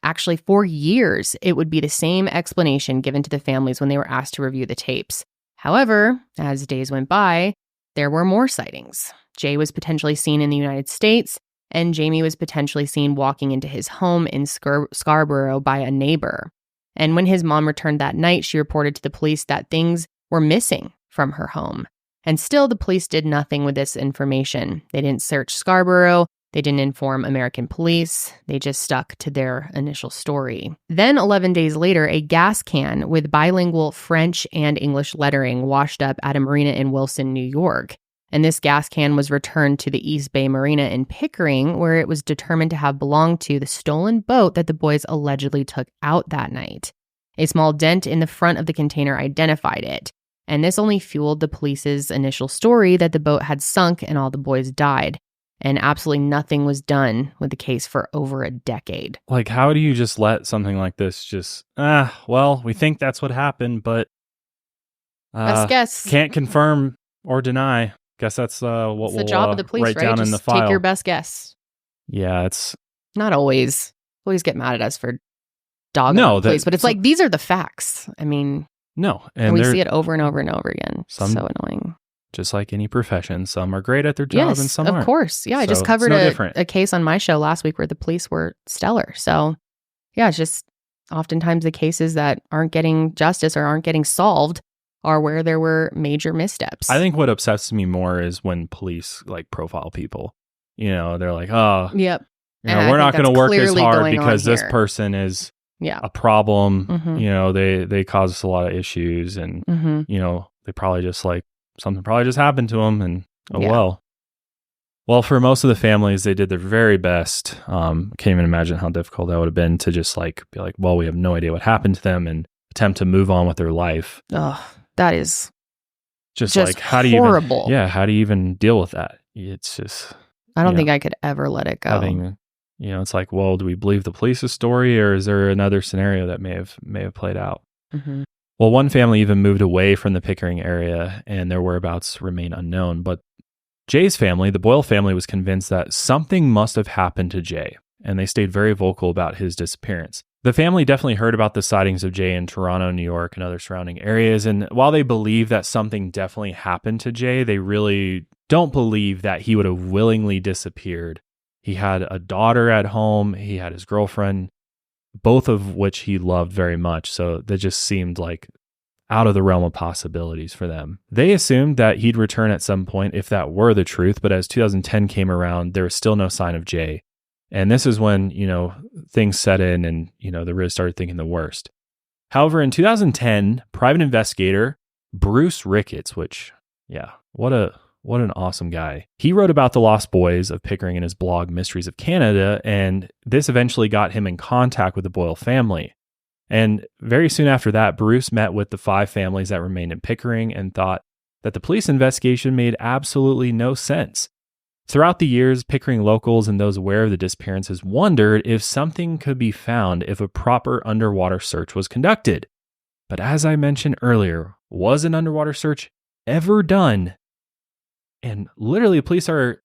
Actually, for years, it would be the same explanation given to the families when they were asked to review the tapes. However, as days went by, there were more sightings. Jay was potentially seen in the United States, and Jamie was potentially seen walking into his home in Scarborough by a neighbor. And when his mom returned that night, she reported to the police that things were missing from her home. And still, the police did nothing with this information. They didn't search Scarborough. They didn't inform American police. They just stuck to their initial story. Then 11 days later, a gas can with bilingual French and English lettering washed up at a marina in Wilson, New York. And this gas can was returned to the East Bay Marina in Pickering, where it was determined to have belonged to the stolen boat that the boys allegedly took out that night. A small dent in the front of the container identified it. And this only fueled the police's initial story that the boat had sunk and all the boys died. And absolutely nothing was done with the case for over a decade. Like, how do you just let something like this just, we think that's what happened, but best guess. Can't confirm or deny. Guess that's what it's we'll the job of the police, write right? down Just in the file. Take your best guess. Yeah, it's not always. Always get mad at us for dogging the police, but it's like, these are the facts. I mean, no, and we see it over and over and over again. So annoying. Just like any profession, some are great at their job and some aren't. Of course. Yeah, I just covered a case on my show last week where the police were stellar. So yeah, it's just oftentimes the cases that aren't getting justice or aren't getting solved are where there were major missteps. I think what upsets me more is when police like profile people. You know, they're like, oh, Yep. you know, we're not going to work as clearly hard going on because this here. person is Yeah. a problem. Mhm. You know, they cause us a lot of issues, and Mhm. you know, they probably just like something probably just happened to them, and oh Yeah. well. Well, for most of the families, they did their very best. Can't even imagine how difficult that would have been to just like be like, well, we have no idea what happened to them, and attempt to move on with their life. Oh, that is Just just like how do you horrible. even, how do you even deal with that? It's just I don't Yeah. think I could ever let it go. having, you know, it's like, well, do we believe the police's story, or is there another scenario that may have played out? Mhm. Well, one family even moved away from the Pickering area, and their whereabouts remain unknown. But Jay's family, the Boyle family, was convinced that something must have happened to Jay, and they stayed very vocal about his disappearance. The family definitely heard about the sightings of Jay in Toronto, New York, and other surrounding areas. And while they believe that something definitely happened to Jay, they really don't believe that he would have willingly disappeared. He had a daughter at home. He had his girlfriend, both of which he loved very much. So that just seemed like out of the realm of possibilities for them. They assumed that he'd return at some point if that were the truth. But as 2010 came around, there was still no sign of Jay. And this is when, you know, things set in and, you know, they really started thinking the worst. However, in 2010, private investigator Bruce Ricketts, which, what an awesome guy. He wrote about the lost boys of Pickering in his blog, Mysteries of Canada, and this eventually got him in contact with the Boyle family. And very soon after that, Bruce met with the 5 families that remained in Pickering and thought that the police investigation made absolutely no sense. Throughout the years, Pickering locals and those aware of the disappearances wondered if something could be found if a proper underwater search was conducted. But as I mentioned earlier, was an underwater search ever done? And literally, police are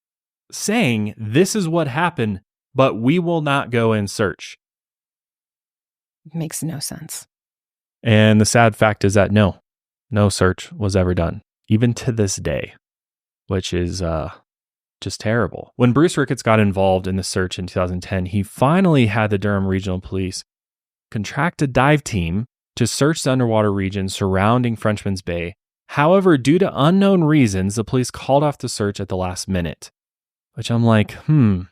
saying this is what happened, but we will not go and search. Makes no sense. And the sad fact is that no search was ever done, even to this day, which is just terrible. When Bruce Ricketts got involved in the search in 2010, he finally had the Durham Regional Police contract a dive team to search the underwater region surrounding Frenchman's Bay. However, due to unknown reasons, the police called off the search at the last minute, which I'm like, I'm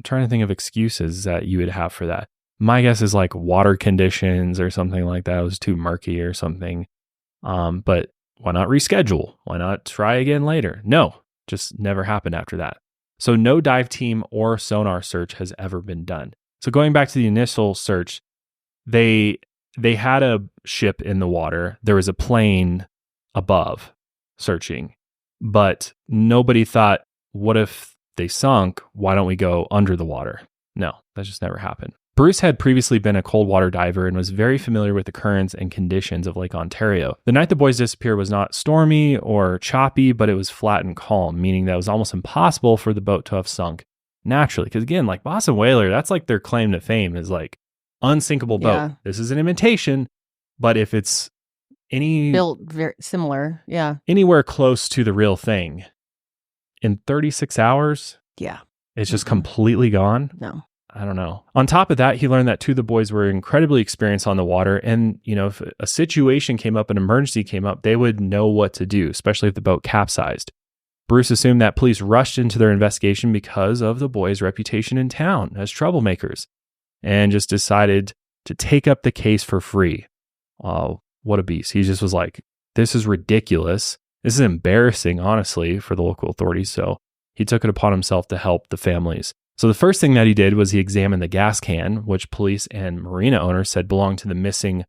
trying to think of excuses that you would have for that. My guess is like water conditions or something like that. It was too murky or something. But why not reschedule? Why not try again later? No, just never happened after that. So no dive team or sonar search has ever been done. So going back to the initial search, they had a ship in the water. There was a plane above searching, but nobody thought, what if they sunk? Why don't we go under the water? No, that just never happened. Bruce had previously been a cold water diver and was very familiar with the currents and conditions of Lake Ontario. The night the boys disappeared was not stormy or choppy, but it was flat and calm, meaning that it was almost impossible for the boat to have sunk naturally. Because again, like Boston Whaler, that's like their claim to fame is like unsinkable boat. Yeah. This is an imitation, but if it's Built very similar. Yeah. anywhere close to the real thing, in 36 hours, Yeah. it's just completely gone. No. I don't know. On top of that, he learned that 2 of the boys were incredibly experienced on the water. And, you know, if a situation came up, an emergency came up, they would know what to do, especially if the boat capsized. Bruce assumed that police rushed into their investigation because of the boys' reputation in town as troublemakers and just decided to take up the case for free. Oh, what a beast. He just was like, this is ridiculous. This is embarrassing, honestly, for the local authorities. So he took it upon himself to help the families. So the first thing that he did was he examined the gas can, which police and marina owners said belonged to the missing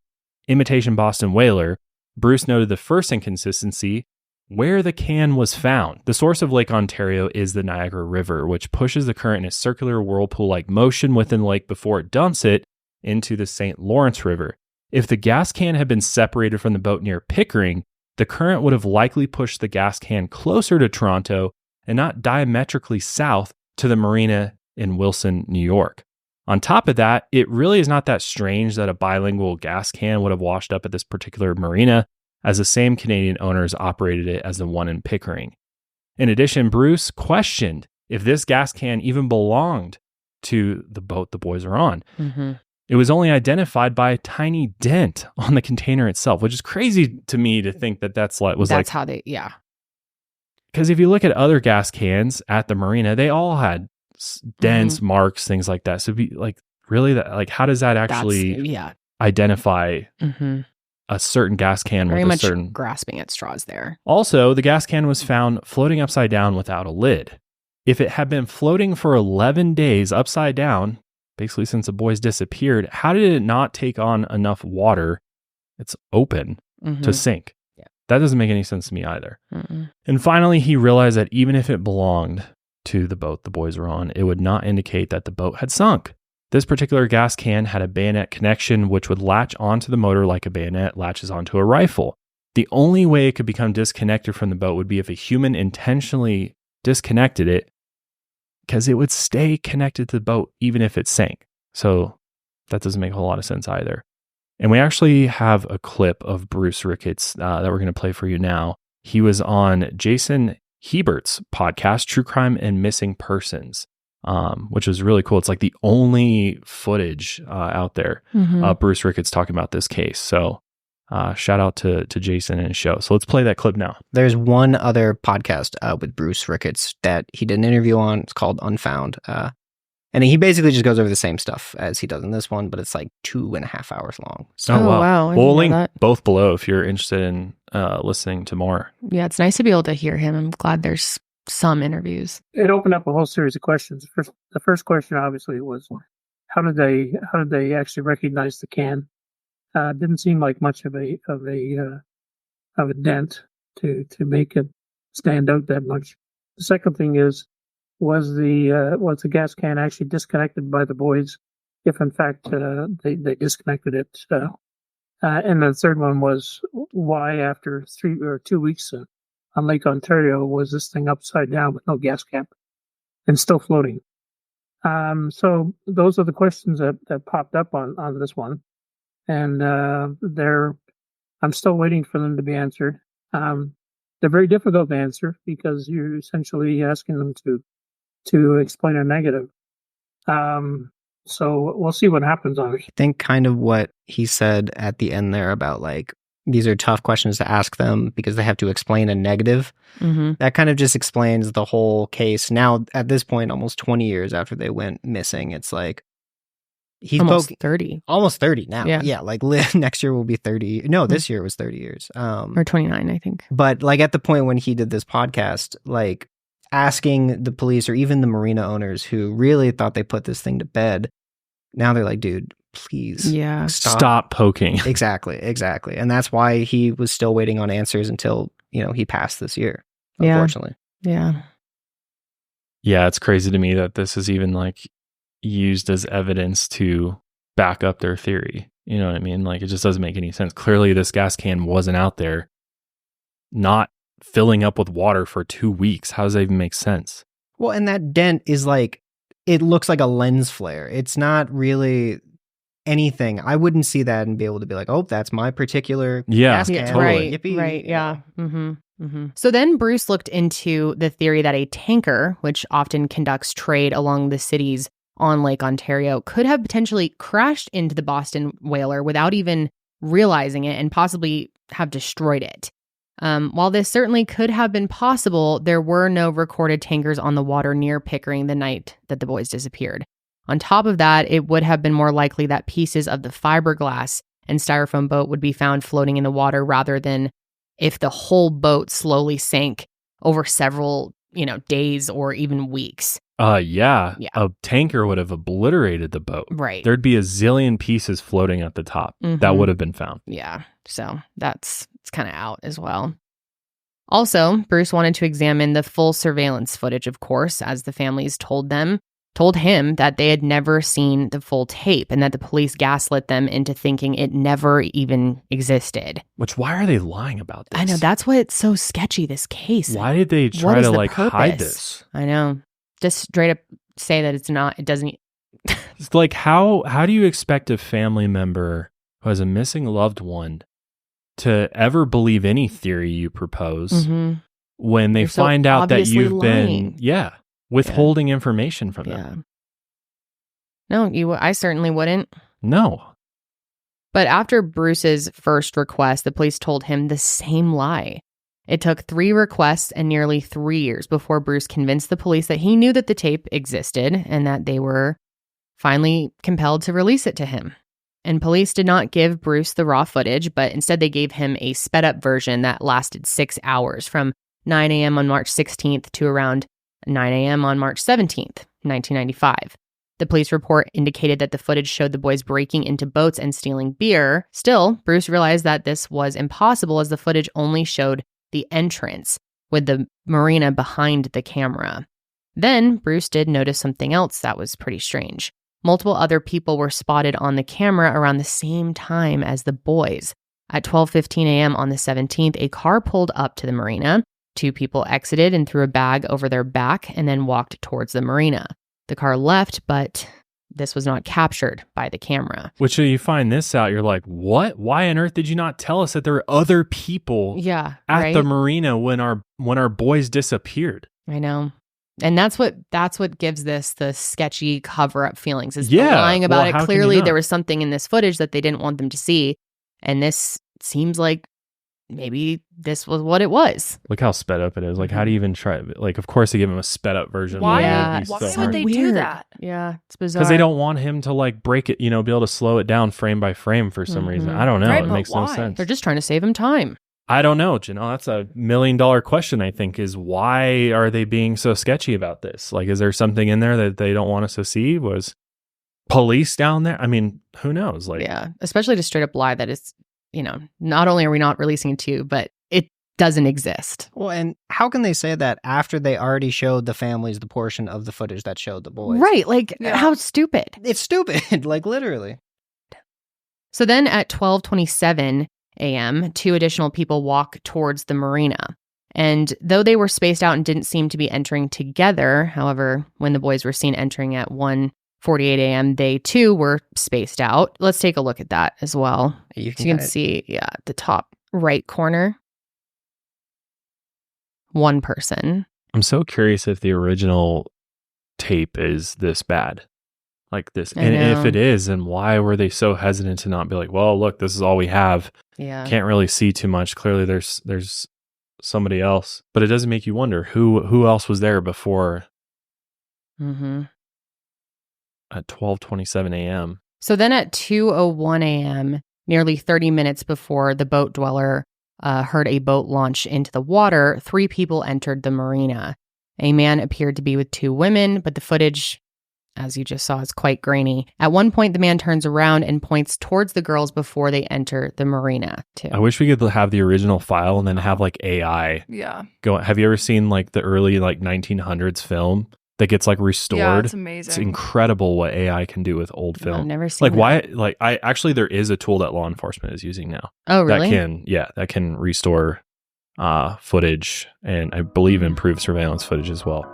imitation Boston Whaler. Bruce noted the first inconsistency, where the can was found. The source of Lake Ontario is the Niagara River, which pushes the current in a circular whirlpool-like motion within the lake before it dumps it into the St. Lawrence River. If the gas can had been separated from the boat near Pickering, the current would have likely pushed the gas can closer to Toronto and not diametrically south to the marina in Wilson, New York. On top of that, it really is not that strange that a bilingual gas can would have washed up at this particular marina, as the same Canadian owners operated it as the one in Pickering. In addition, Bruce questioned if this gas can even belonged to the boat the boys are on. Mm-hmm. It was only identified by a tiny dent on the container itself, which is crazy to me to think that that's how they, yeah. Because if you look at other gas cans at the marina, they all had dents, marks, things like that. So be like, really, that like, how does that actually identify a certain gas can Very with a much certain grasping at straws there. Also, the gas can was found floating upside down without a lid. If it had been floating for 11 days upside down, basically since the boys disappeared, how did it not take on enough water? It's open to sink. Yeah. That doesn't make any sense to me either. Mm-mm. And finally, he realized that even if it belonged to the boat the boys were on, it would not indicate that the boat had sunk. This particular gas can had a bayonet connection, which would latch onto the motor like a bayonet latches onto a rifle. The only way it could become disconnected from the boat would be if a human intentionally disconnected it, because it would stay connected to the boat even if it sank. So that doesn't make a whole lot of sense either. And we actually have a clip of Bruce Ricketts that we're going to play for you now. He was on Jason Hebert's podcast, True Crime and Missing Persons, which was really cool. It's like the only footage out there of Bruce Ricketts talking about this case. So shout out to Jason and his show. So let's play that clip now. There's one other podcast with Bruce Ricketts that he did an interview on. It's called Unfound. And he basically just goes over the same stuff as he does in this one, but it's like 2.5 hours long. So, Oh, wow. I didn't We'll know link that. both below if you're interested in listening to more. Yeah, it's nice to be able to hear him. I'm glad there's some interviews. It opened up a whole series of questions. The first question obviously was, how did they actually recognize the can? Didn't seem like much of a dent to make it stand out that much. The second thing is, was the gas can actually disconnected by the boys? If in fact they disconnected it, and the third one was, why after 3 or 2 weeks on Lake Ontario was this thing upside down with no gas cap and still floating? So those are the questions that popped up on this one, and I'm still waiting for them to be answered. They're very difficult to answer because you're essentially asking them to explain a negative. So we'll see what happens on it. I think kind of what he said at the end there about like, these are tough questions to ask them because they have to explain a negative. That kind of just explains the whole case. Now, at this point, almost 20 years after they went missing, it's like, he's Almost 30. Almost 30 now. Yeah. Like next year will be 30. No, this year was 30 years. Or 29, I think. But like at the point when he did this podcast, like asking the police or even the marina owners who really thought they put this thing to bed, now they're like, dude, please Stop poking. Exactly. And that's why he was still waiting on answers until, he passed this year, unfortunately. Yeah. Yeah, it's crazy to me that this is even like used as evidence to back up their theory. You know what I mean? Like, it just doesn't make any sense. Clearly, this gas can wasn't out there, not filling up with water for 2 weeks. How does that even make sense? Well, and that dent is like, it looks like a lens flare. It's not really anything. I wouldn't see that and be able to be like, oh, that's my particular gas can. totally. Yippee. Right. Yeah. So then Bruce looked into the theory that a tanker, which often conducts trade along the cities on Lake Ontario, could have potentially crashed into the Boston whaler without even realizing it and possibly have destroyed it. While this certainly could have been possible, there were no recorded tankers on the water near Pickering the night that the boys disappeared. On top of that, it would have been more likely that pieces of the fiberglass and styrofoam boat would be found floating in the water rather than if the whole boat slowly sank over several, days or even weeks. Yeah. A tanker would have obliterated the boat. Right. There'd be a zillion pieces floating at the top that would have been found. Yeah. So it's kind of out as well. Also, Bruce wanted to examine the full surveillance footage, of course, as the families told him that they had never seen the full tape and that the police gaslit them into thinking it never even existed. Why are they lying about this? I know, that's what's so sketchy, this case. Why did they try to hide this? I know. Just straight up say that it doesn't. It's like, how do you expect a family member who has a missing loved one to ever believe any theory you propose when they find out that you've been withholding information from them? No, I certainly wouldn't. No. But after Bruce's first request, the police told him the same lie. It took 3 requests and nearly 3 years before Bruce convinced the police that he knew that the tape existed and that they were finally compelled to release it to him. And police did not give Bruce the raw footage, but instead they gave him a sped up version that lasted 6 hours from 9 a.m. on March 16th to around 9 a.m. on March 17th, 1995. The police report indicated that the footage showed the boys breaking into boats and stealing beer. Still, Bruce realized that this was impossible as the footage only showed the entrance with the marina behind the camera. Then Bruce did notice something else that was pretty strange. Multiple other people were spotted on the camera around the same time as the boys. At 12:15 a.m. on the 17th, a car pulled up to the marina. 2 people exited and threw a bag over their back and then walked towards the marina. The car left, but this was not captured by the camera. Which you find this out, you're like, what? Why on earth did you not tell us that there were other people at the marina when our boys disappeared? I know. And that's what gives this the sketchy cover-up feelings, is the lying about it. Clearly, there was something in this footage that they didn't want them to see. And this seems like maybe this was what it was. Look how sped up it is. Like, how do you even try? Like, of course they give him a sped up version. Why would they do that? Yeah, it's bizarre. Because they don't want him to like break it, be able to slow it down frame by frame for some reason. I don't know. Right, it makes no sense. They're just trying to save him time. I don't know, Janelle. That's $1 million question, I think, is why are they being so sketchy about this? Like, is there something in there that they don't want us to see? Was police down there? I mean, who knows? Like, yeah, especially to straight up lie that it's, not only are we not releasing it to you, but it doesn't exist. Well, and how can they say that after they already showed the families the portion of the footage that showed the boys? Right. Like, how stupid. It's stupid. Like, literally. So then at 12:27 a.m., 2 additional people walk towards the marina. And though they were spaced out and didn't seem to be entering together, however, when the boys were seen entering at 1:48 a.m., they too were spaced out. Let's take a look at that as well. You can see, the top right corner. 1 person. I'm so curious if the original tape is this bad. Like this. And if it is, then why were they so hesitant to not be like, well, look, this is all we have. Yeah. Can't really see too much. Clearly there's somebody else. But it doesn't make you wonder who else was there before at 12:27 a.m. So then at 2:01 a.m., nearly 30 minutes before the boat dweller heard a boat launch into the water, 3 people entered the marina. A man appeared to be with 2 women, but the footage, as you just saw, is quite grainy. At one point, the man turns around and points towards the girls before they enter the marina, too. I wish we could have the original file and then have like AI. Yeah. Go. Have you ever seen like the early like 1900s film that gets like restored? Yeah, it's amazing. It's incredible what AI can do with old film. I've never seen like that. why like I actually there is a tool that law enforcement is using now. Oh, really? That can restore footage and I believe improve surveillance footage as well.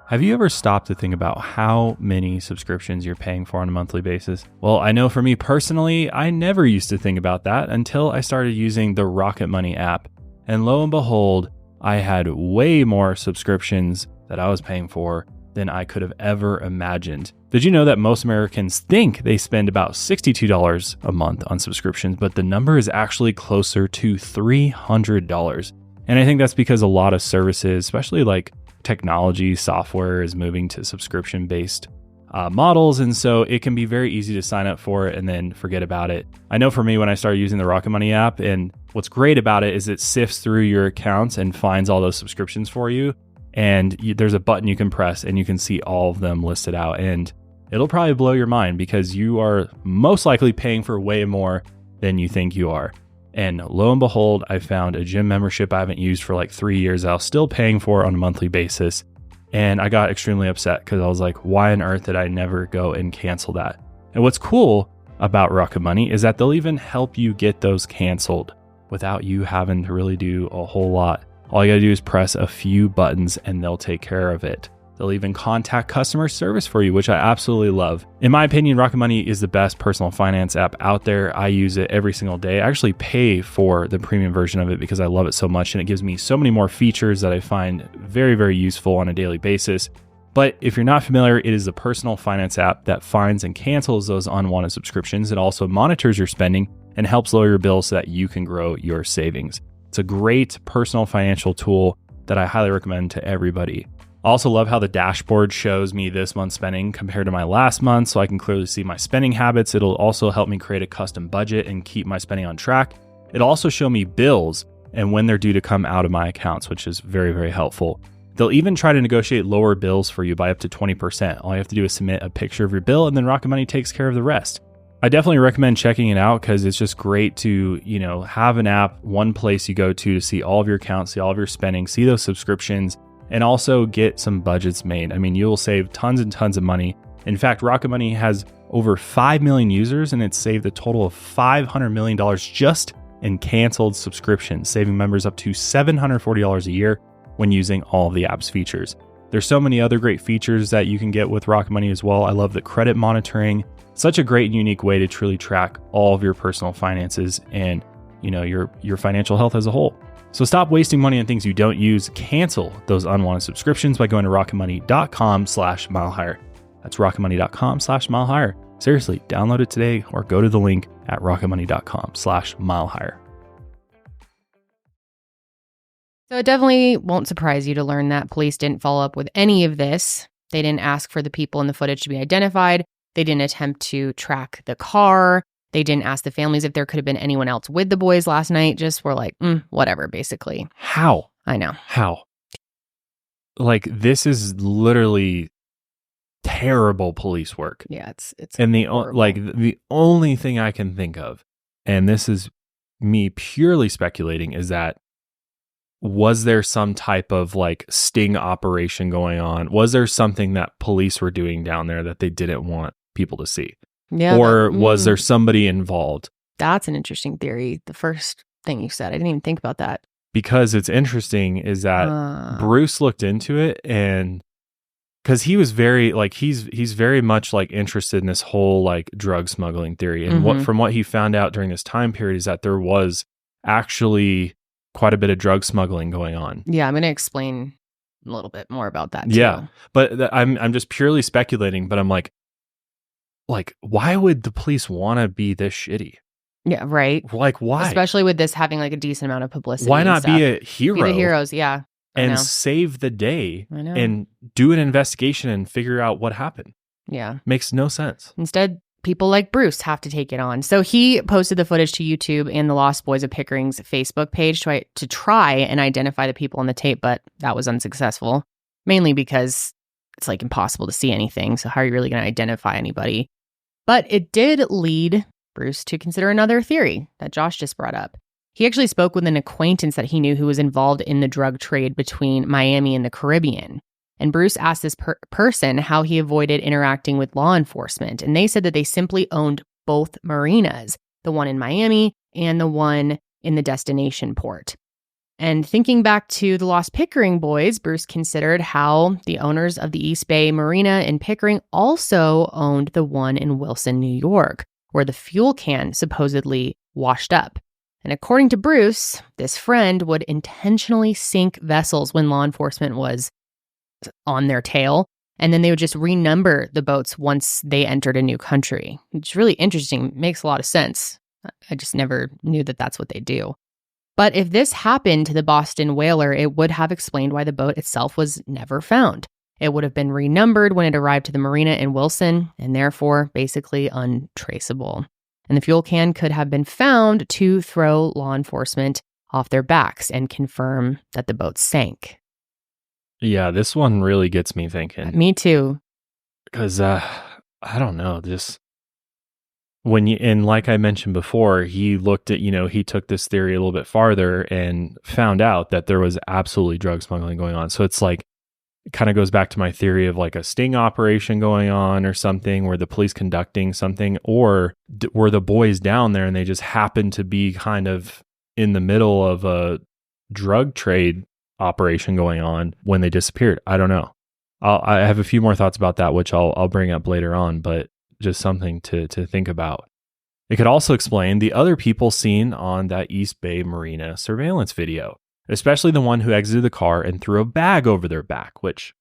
Have you ever stopped to think about how many subscriptions you're paying for on a monthly basis? Well, I know for me personally, I never used to think about that until I started using the Rocket Money app. And lo and behold, I had way more subscriptions that I was paying for than I could have ever imagined. Did you know that most Americans think they spend about $62 a month on subscriptions, but the number is actually closer to $300? And I think that's because a lot of services, especially like technology, software, is moving to subscription-based models. And so it can be very easy to sign up for it and then forget about it. I know for me, when I started using the Rocket Money app, and what's great about it is it sifts through your accounts and finds all those subscriptions for you. And there's a button you can press and you can see all of them listed out. And it'll probably blow your mind because you are most likely paying for way more than you think you are. And lo and behold, I found a gym membership I haven't used for like 3 years that I was still paying for on a monthly basis. And I got extremely upset because I was like, why on earth did I never go and cancel that? And what's cool about Rocket Money is that they'll even help you get those canceled without you having to really do a whole lot. All you gotta do is press a few buttons and they'll take care of it. They'll even contact customer service for you, which I absolutely love. In my opinion, Rocket Money is the best personal finance app out there. I use it every single day. I actually pay for the premium version of it because I love it so much, and it gives me so many more features that I find very, very useful on a daily basis. But if you're not familiar, it is a personal finance app that finds and cancels those unwanted subscriptions. It also monitors your spending and helps lower your bills so that you can grow your savings. It's a great personal financial tool that I highly recommend to everybody. I also love how the dashboard shows me this month's spending compared to my last month, so I can clearly see my spending habits. It'll also help me create a custom budget and keep my spending on track. It'll also show me bills and when they're due to come out of my accounts, which is very, very helpful. They'll even try to negotiate lower bills for you by up to 20%. All you have to do is submit a picture of your bill, and then Rocket Money takes care of the rest. I definitely recommend checking it out because it's just great to, have an app, one place you go to see all of your accounts, see all of your spending, see those subscriptions, and also get some budgets made. I mean, you'll save tons and tons of money. In fact, Rocket Money has over 5 million users, and it's saved a total of $500 million just in canceled subscriptions, saving members up to $740 a year when using all of the app's features. There's so many other great features that you can get with Rocket Money as well. I love the credit monitoring. Such a great and unique way to truly track all of your personal finances and, your financial health as a whole. So stop wasting money on things you don't use. Cancel those unwanted subscriptions by going to rocketmoney.com/milehigher. That's rocketmoney.com/milehigher. Seriously, download it today or go to the link at rocketmoney.com/milehigher. So it definitely won't surprise you to learn that police didn't follow up with any of this. They didn't ask for the people in the footage to be identified. They didn't attempt to track the car. They didn't ask the families if there could have been anyone else with the boys last night. Just were like, whatever, basically. How? I know. How? This is literally terrible police work. Yeah, it's and horrible. the only thing I can think of, and this is me purely speculating, is that was there some type of sting operation going on? Was there something that police were doing down there that they didn't want people to see? Yeah. Or was there somebody involved? That's an interesting theory. The first thing you said, I didn't even think about that. Because it's interesting is that Bruce looked into it, and because he was very he's very much interested in this whole drug smuggling theory. And from what he found out during this time period is that there was actually quite a bit of drug smuggling going on. Yeah, I'm going to explain a little bit more about that too. Yeah, but I'm just purely speculating. But I'm like, why would the police want to be this shitty? Yeah, right. Why? Especially with this having a decent amount of publicity. Why not be a hero? Be the heroes, yeah. And save the day I know. And do an investigation and figure out what happened. Yeah. Makes no sense. Instead, people like Bruce have to take it on. So he posted the footage to YouTube and the Lost Boys of Pickering's Facebook page to try and identify the people on the tape, but that was unsuccessful, mainly because it's impossible to see anything. So how are you really going to identify anybody? But it did lead Bruce to consider another theory that Josh just brought up. He actually spoke with an acquaintance that he knew who was involved in the drug trade between Miami and the Caribbean. And Bruce asked this person how he avoided interacting with law enforcement. And they said that they simply owned both marinas, the one in Miami and the one in the destination port. And thinking back to the Lost Pickering boys, Bruce considered how the owners of the East Bay Marina in Pickering also owned the one in Wilson, New York, where the fuel can supposedly washed up. And according to Bruce, this friend would intentionally sink vessels when law enforcement was on their tail, and then they would just renumber the boats once they entered a new country. It's really interesting. Makes a lot of sense. I just never knew that that's what they do. But if this happened to the Boston whaler, it would have explained why the boat itself was never found. It would have been renumbered when it arrived to the marina in Wilson, and therefore basically untraceable. And the fuel can could have been found to throw law enforcement off their backs and confirm that the boat sank. Yeah, this one really gets me thinking. Me too. Because, I don't know, and like I mentioned before, he looked at, he took this theory a little bit farther and found out that there was absolutely drug smuggling going on. So it's it kind of goes back to my theory of a sting operation going on or something, where the police conducting something, or were the boys down there and they just happened to be kind of in the middle of a drug trade operation going on when they disappeared. I don't know. I have a few more thoughts about that, which I'll bring up later on, but just something to think about. It could also explain the other people seen on that East Bay Marina surveillance video, especially the one who exited the car and threw a bag over their back, which,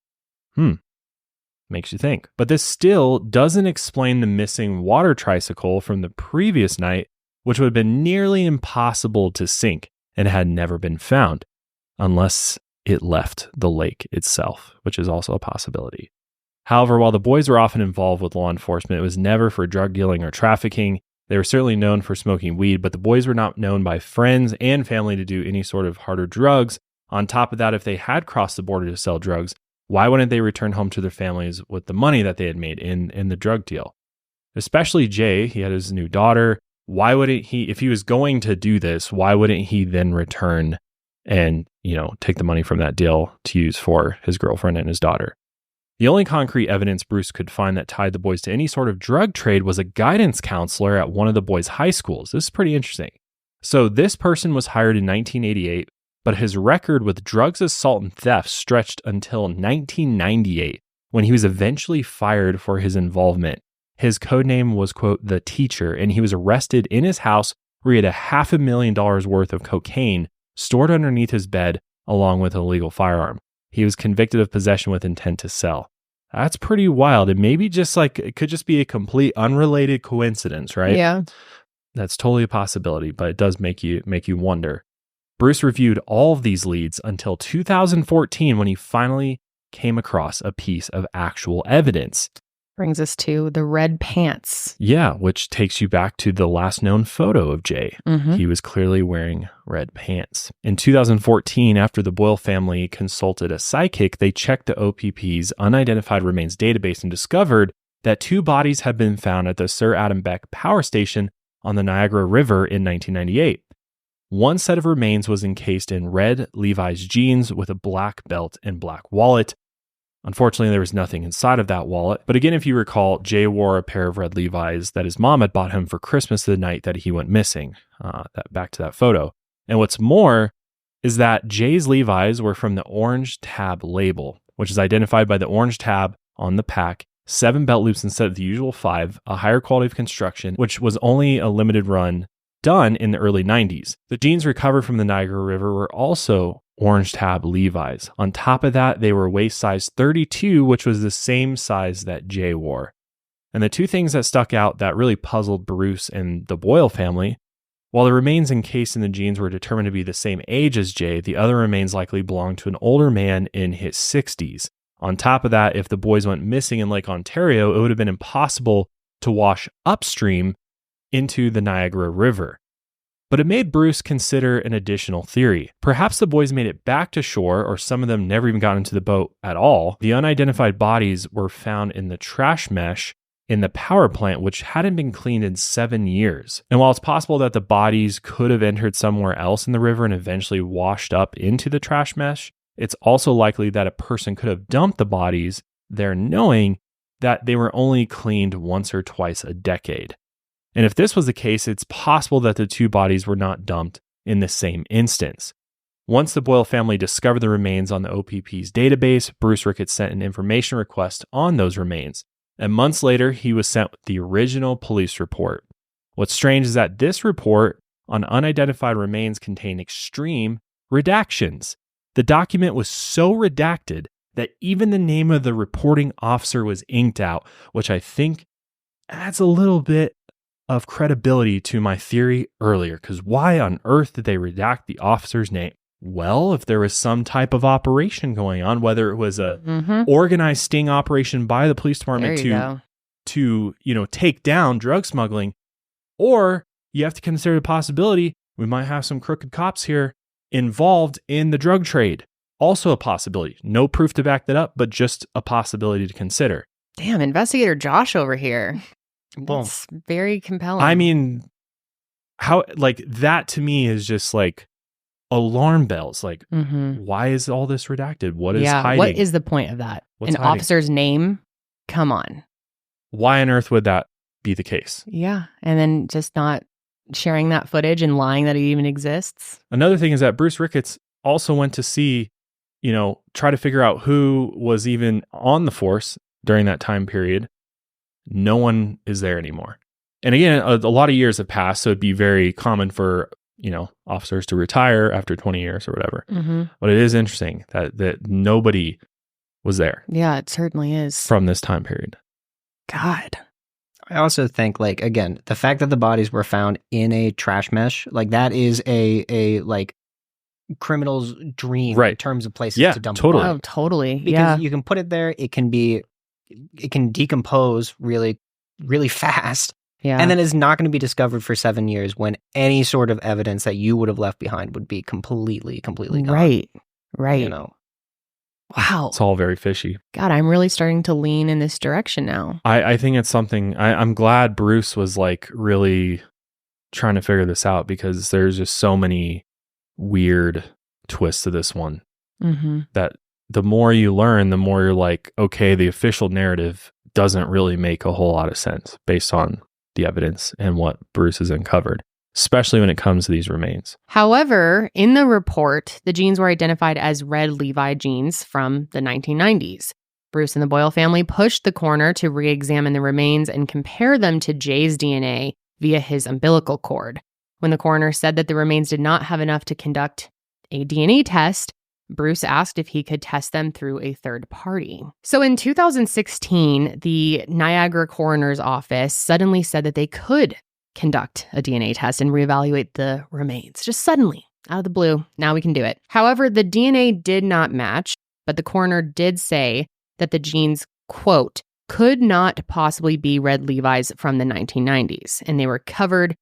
Makes you think. But this still doesn't explain the missing water tricycle from the previous night, which would have been nearly impossible to sink and had never been found, unless it left the lake itself, which is also a possibility. However, while the boys were often involved with law enforcement, it was never for drug dealing or trafficking. They were certainly known for smoking weed, but the boys were not known by friends and family to do any sort of harder drugs. On top of that, if they had crossed the border to sell drugs, why wouldn't they return home to their families with the money that they had made in the drug deal? Especially Jay, he had his new daughter. Why wouldn't he, if he was going to do this, why wouldn't he then return and, take the money from that deal to use for his girlfriend and his daughter? The only concrete evidence Bruce could find that tied the boys to any sort of drug trade was a guidance counselor at one of the boys' high schools. This is pretty interesting. So this person was hired in 1988, but his record with drugs, assault, and theft stretched until 1998, when he was eventually fired for his involvement. His codename was, quote, the teacher, and he was arrested in his house where he had $500,000 worth of cocaine stored underneath his bed, along with an illegal firearm. He was convicted of possession with intent to sell. That's pretty wild. And maybe it could just be a complete unrelated coincidence, right? Yeah. That's totally a possibility, but it does make you wonder. Bruce reviewed all of these leads until 2014 when he finally came across a piece of actual evidence. Brings us to the red pants. Yeah, which takes you back to the last known photo of Jay. Mm-hmm. He was clearly wearing red pants. In 2014, after the Boyle family consulted a psychic, they checked the OPP's unidentified remains database and discovered that 2 bodies had been found at the Sir Adam Beck power station on the Niagara River in 1998. One set of remains was encased in red Levi's jeans with a black belt and black wallet. Unfortunately, there was nothing inside of that wallet. But again, if you recall, Jay wore a pair of red Levi's that his mom had bought him for Christmas the night that he went missing. Back to that photo. And what's more is that Jay's Levi's were from the orange tab label, which is identified by the orange tab on the pack, 7 belt loops instead of the usual 5, a higher quality of construction, which was only a limited run done in the early 90s. The jeans recovered from the Niagara River were also orange tab Levi's. On top of that, they were waist size 32, which was the same size that Jay wore. And the 2 things that stuck out that really puzzled Bruce and the Boyle family, while the remains encased in the jeans were determined to be the same age as Jay, the other remains likely belonged to an older man in his 60s. On top of that, if the boys went missing in Lake Ontario, it would have been impossible to wash upstream into the Niagara River. But it made Bruce consider an additional theory. Perhaps the boys made it back to shore, or some of them never even got into the boat at all. The unidentified bodies were found in the trash mesh in the power plant, which hadn't been cleaned in 7 years. And while it's possible that the bodies could have entered somewhere else in the river and eventually washed up into the trash mesh, it's also likely that a person could have dumped the bodies there knowing that they were only cleaned once or twice a decade. And if this was the case, it's possible that the 2 bodies were not dumped in the same instance. Once the Boyle family discovered the remains on the OPP's database, Bruce Ricketts sent an information request on those remains. And months later, he was sent the original police report. What's strange is that this report on unidentified remains contained extreme redactions. The document was so redacted that even the name of the reporting officer was inked out, which I think adds a little bit of credibility to my theory earlier, because why on earth did they redact the officer's name? Well, if there was some type of operation going on, whether it was a organized sting operation by the police department to take down drug smuggling, or you have to consider the possibility we might have some crooked cops here involved in the drug trade. Also a possibility. No proof to back that up, but just a possibility to consider. Damn, Investigator Josh over here. Boom. It's very compelling. I mean, how, that to me is just alarm bells. Why is all this redacted? What is hiding? What is the point of that? What's An hiding? officer's name? Come on. Why on earth would that be the case? Yeah. And then just not sharing that footage and lying that it even exists. Another thing is that Bruce Ricketts also went to see, try to figure out who was even on the force during that time period. No one is there anymore. And again, a lot of years have passed, so it'd be very common for, officers to retire after 20 years or whatever. Mm-hmm. But it is interesting that nobody was there Yeah, it certainly is. from this time period. God. I also think, like, again, the fact that the bodies were found in a trash mesh, like, that is a like criminal's dream in terms of places to dump totally. a body. Oh, totally. Because you can put it there, it can decompose really, really fast. Yeah. And then it's not going to be discovered for 7 years when any sort of evidence that you would have left behind would be completely gone. Right. You know? Wow. It's all very fishy. God, I'm really starting to lean in this direction now. I think it's something, I'm glad Bruce was like really trying to figure this out, because there's just so many weird twists to this one that the more you learn, the more you're like, okay, the official narrative doesn't really make a whole lot of sense based on the evidence and what Bruce has uncovered, especially when it comes to these remains. However, in the report, the genes were identified as red Levi genes from the 1990s. Bruce and the Boyle family pushed the coroner to re-examine the remains and compare them to Jay's DNA via his umbilical cord. When the coroner said that the remains did not have enough to conduct a DNA test, Bruce asked if he could test them through a third party. So in 2016, the Niagara Coroner's Office suddenly said that they could conduct a DNA test and reevaluate the remains. Just suddenly, out of the blue, now we can do it. However, the DNA did not match, but the coroner did say that the genes, quote, could not possibly be red Levi's from the 1990s, and they were covered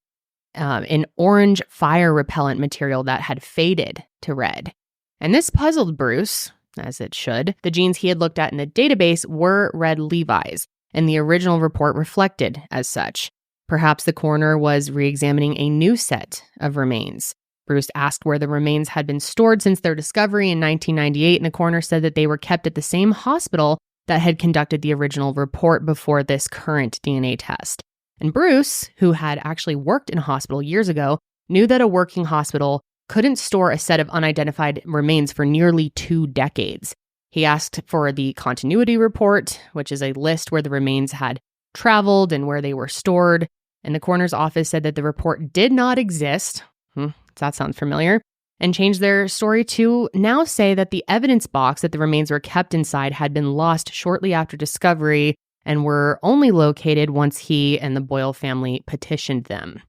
in orange fire repellent material that had faded to red. And this puzzled Bruce, as it should. The genes he had looked at in the database were red Levi's, and the original report reflected as such. Perhaps the coroner was re-examining a new set of remains. Bruce asked where the remains had been stored since their discovery in 1998, and the coroner said that they were kept at the same hospital that had conducted the original report before this current DNA test. And Bruce, who had actually worked in a hospital years ago, knew that a working hospital couldn't store a set of unidentified remains for nearly 2 decades. He asked for the continuity report, which is a list where the remains had traveled and where they were stored. And the coroner's office said that the report did not exist. Does that sound familiar? And changed their story to now say that the evidence box that the remains were kept inside had been lost shortly after discovery and were only located once he and the Boyle family petitioned them.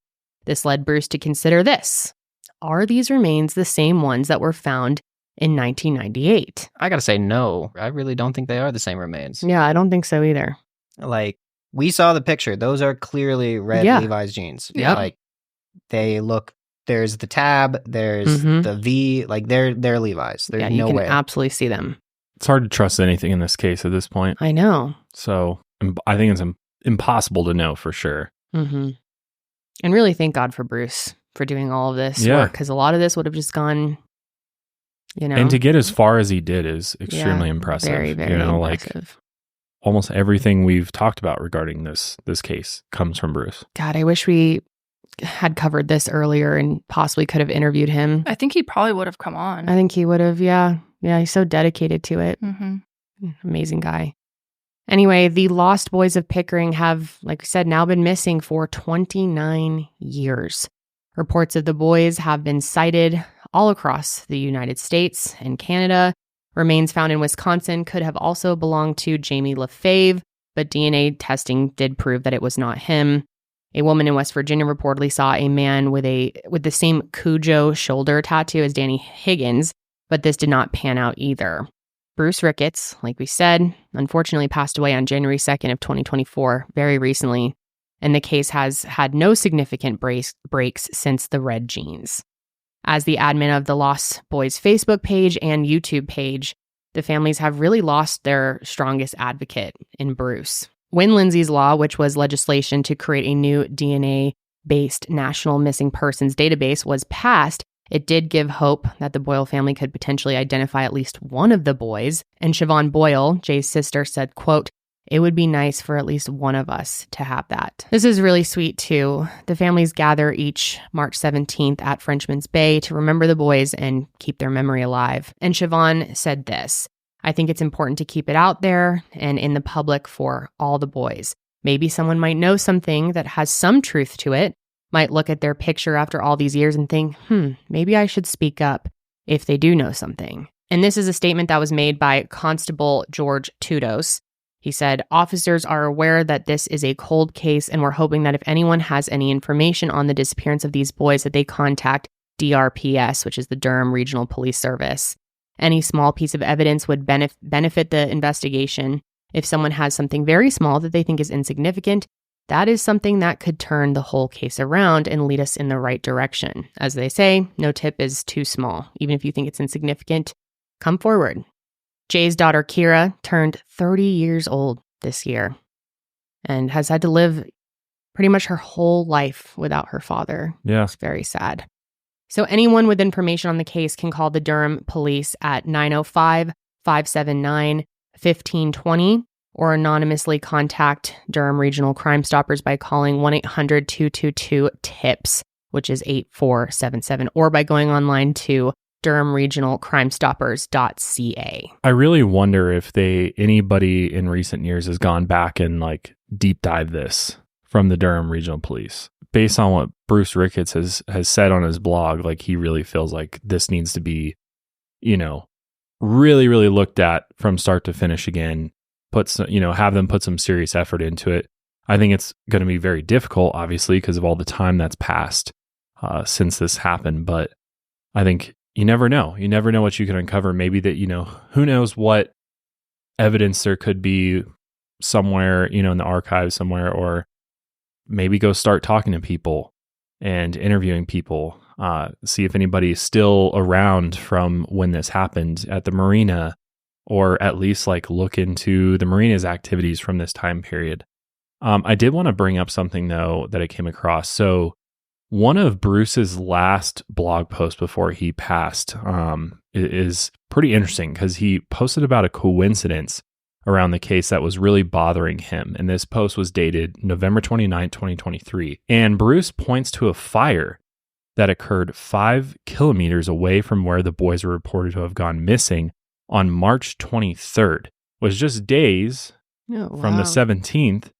This led Bruce to consider this. Are these remains the same ones that were found in 1998? I gotta say, no. I really don't think they are the same remains. Yeah, I don't think so either. Like, we saw the picture. Those are clearly red Levi's jeans. Yeah. Like, they look, there's the tab, there's the V, like, they're Levi's. There's you no can way. absolutely see them. It's hard to trust anything in this case at this point. I know. So I think it's impossible to know for sure. And really thank God for Bruce for doing all of this work, because a lot of this would have just gone, And to get as far as he did is extremely impressive. Very, very impressive. Like almost everything we've talked about regarding this case comes from Bruce. God, I wish we had covered this earlier and possibly could have interviewed him. I think he probably would have come on. I think he would have, yeah. Yeah, he's so dedicated to it. Amazing guy. Anyway, the Lost Boys of Pickering have, like we said, now been missing for 29 years. Reports of the boys have been cited all across the United States and Canada. Remains found in Wisconsin could have also belonged to Jamie Lefebvre, but DNA testing did prove that it was not him. A woman in West Virginia reportedly saw a man with the same Cujo shoulder tattoo as Danny Higgins, but this did not pan out either. Bruce Ricketts, like we said, unfortunately passed away on January 2nd of 2024, very recently, and the case has had no significant breaks since the red jeans. As the admin of the Lost Boys Facebook page and YouTube page, the families have really lost their strongest advocate in Bruce. When Lindsay's Law, which was legislation to create a new DNA-based national missing persons database, was passed, it did give hope that the Boyle family could potentially identify at least one of the boys. And Siobhan Boyle, Jay's sister, said, quote, "It would be nice for at least one of us to have that." This is really sweet, too. The families gather each March 17th at Frenchman's Bay to remember the boys and keep their memory alive. And Siobhan said this, "I think it's important to keep it out there and in the public for all the boys. Maybe someone might know something that has some truth to it, might look at their picture after all these years and think, maybe I should speak up if they do know something. And this is a statement that was made by Constable George Tudos. He said, "Officers are aware that this is a cold case, and we're hoping that if anyone has any information on the disappearance of these boys, that they contact DRPS, which is the Durham Regional Police Service. Any small piece of evidence would benefit the investigation. If someone has something very small that they think is insignificant, that is something that could turn the whole case around and lead us in the right direction. As they say, no tip is too small. Even if you think it's insignificant, come forward." Jay's daughter, Kira, turned 30 years old this year and has had to live pretty much her whole life without her father. Yeah. It's very sad. So anyone with information on the case can call the Durham police at 905-579-1520 or anonymously contact Durham Regional Crime Stoppers by calling 1-800-222-TIPS, which is 8477, or by going online to DurhamRegionalCrimeStoppers.ca. I really wonder if anybody in recent years has gone back and like deep dive this from the Durham Regional Police. Based on what Bruce Ricketts has said on his blog, like he really feels like this needs to be, really, really looked at from start to finish again. Have them put some serious effort into it. I think it's going to be very difficult, obviously, because of all the time that's passed since this happened. But I think you never know. You never know what you can uncover. Maybe that, who knows what evidence there could be somewhere, in the archives somewhere, or maybe go start talking to people and interviewing people, see if anybody's still around from when this happened at the Marina, or at least like look into the Marina's activities from this time period. I did want to bring up something though that I came across. So one of Bruce's last blog posts before he passed is pretty interesting because he posted about a coincidence around the case that was really bothering him. And this post was dated November 29, 2023. And Bruce points to a fire that occurred 5 kilometers away from where the boys were reported to have gone missing on March 23rd, was just days from the 17th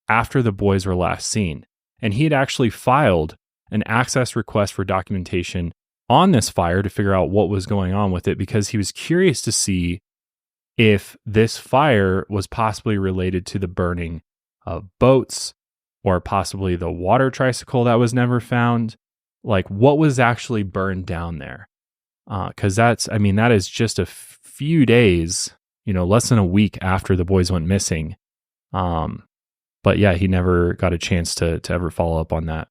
after the boys were last seen. And he had actually filed an access request for documentation on this fire to figure out what was going on with it, because he was curious to see if this fire was possibly related to the burning of boats or possibly the water tricycle that was never found. Like, what was actually burned down there? Because that is just a few days, less than a week after the boys went missing. But yeah, he never got a chance to ever follow up on that.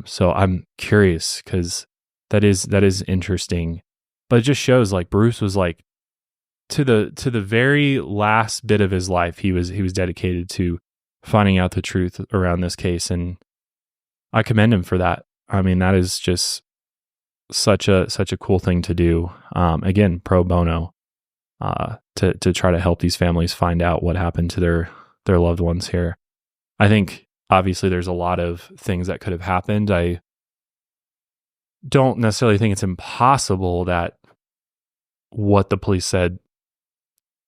So I'm curious because that is interesting, but it just shows like Bruce was like to the very last bit of his life, he was dedicated to finding out the truth around this case, and I commend him for that. I mean, that is just such a cool thing to do. Again, pro bono, to try to help these families find out what happened to their loved ones here. I think obviously there's a lot of things that could have happened. I don't necessarily think it's impossible that what the police said,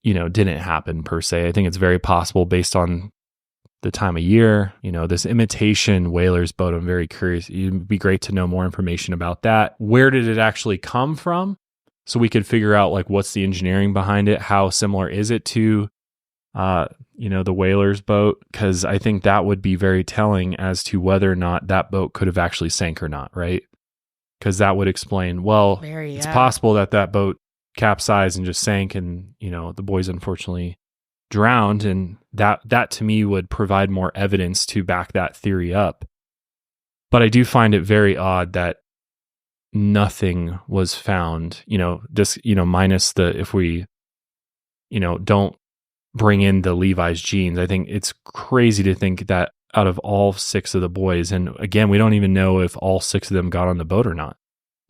didn't happen per se. I think it's very possible based on the time of year, this imitation whaler's boat. I'm very curious. It'd be great to know more information about that. Where did it actually come from? So we could figure out like what's the engineering behind it? How similar is it to, the whaler's boat? Because I think that would be very telling as to whether or not that boat could have actually sank or not, right? Because that would explain, it's possible that boat capsized and just sank and, the boys unfortunately drowned. And that to me would provide more evidence to back that theory up. But I do find it very odd that nothing was found, minus if we, don't bring in the Levi's genes. I think it's crazy to think that out of all 6 of the boys, and again, we don't even know if all 6 of them got on the boat or not.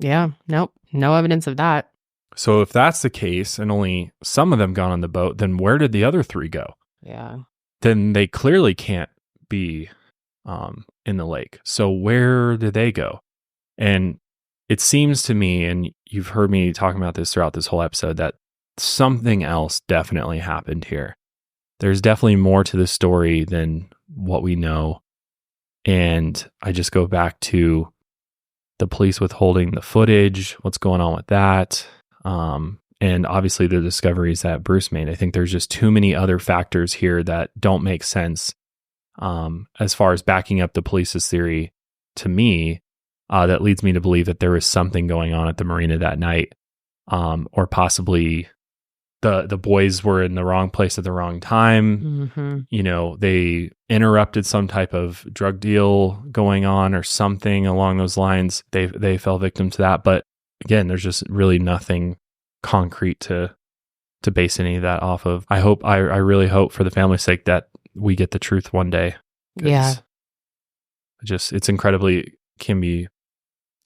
Yeah, nope, no evidence of that. So if that's the case and only some of them got on the boat, then where did the other 3 go? Yeah. Then they clearly can't be in the lake. So where did they go? And it seems to me, and you've heard me talking about this throughout this whole episode, that something else definitely happened here. There's definitely more to the story than what we know. And I just go back to the police withholding the footage, what's going on with that. and obviously the discoveries that Bruce made. I think there's just too many other factors here that don't make sense as far as backing up the police's theory to me, that leads me to believe that there was something going on at the marina that night, or possibly the boys were in the wrong place at the wrong time. Mm-hmm. They interrupted some type of drug deal going on or something along those lines. They fell victim to that. But again, there's just really nothing concrete to base any of that off of. I really hope for the family's sake that we get the truth one day. Yeah. It's incredibly, can't even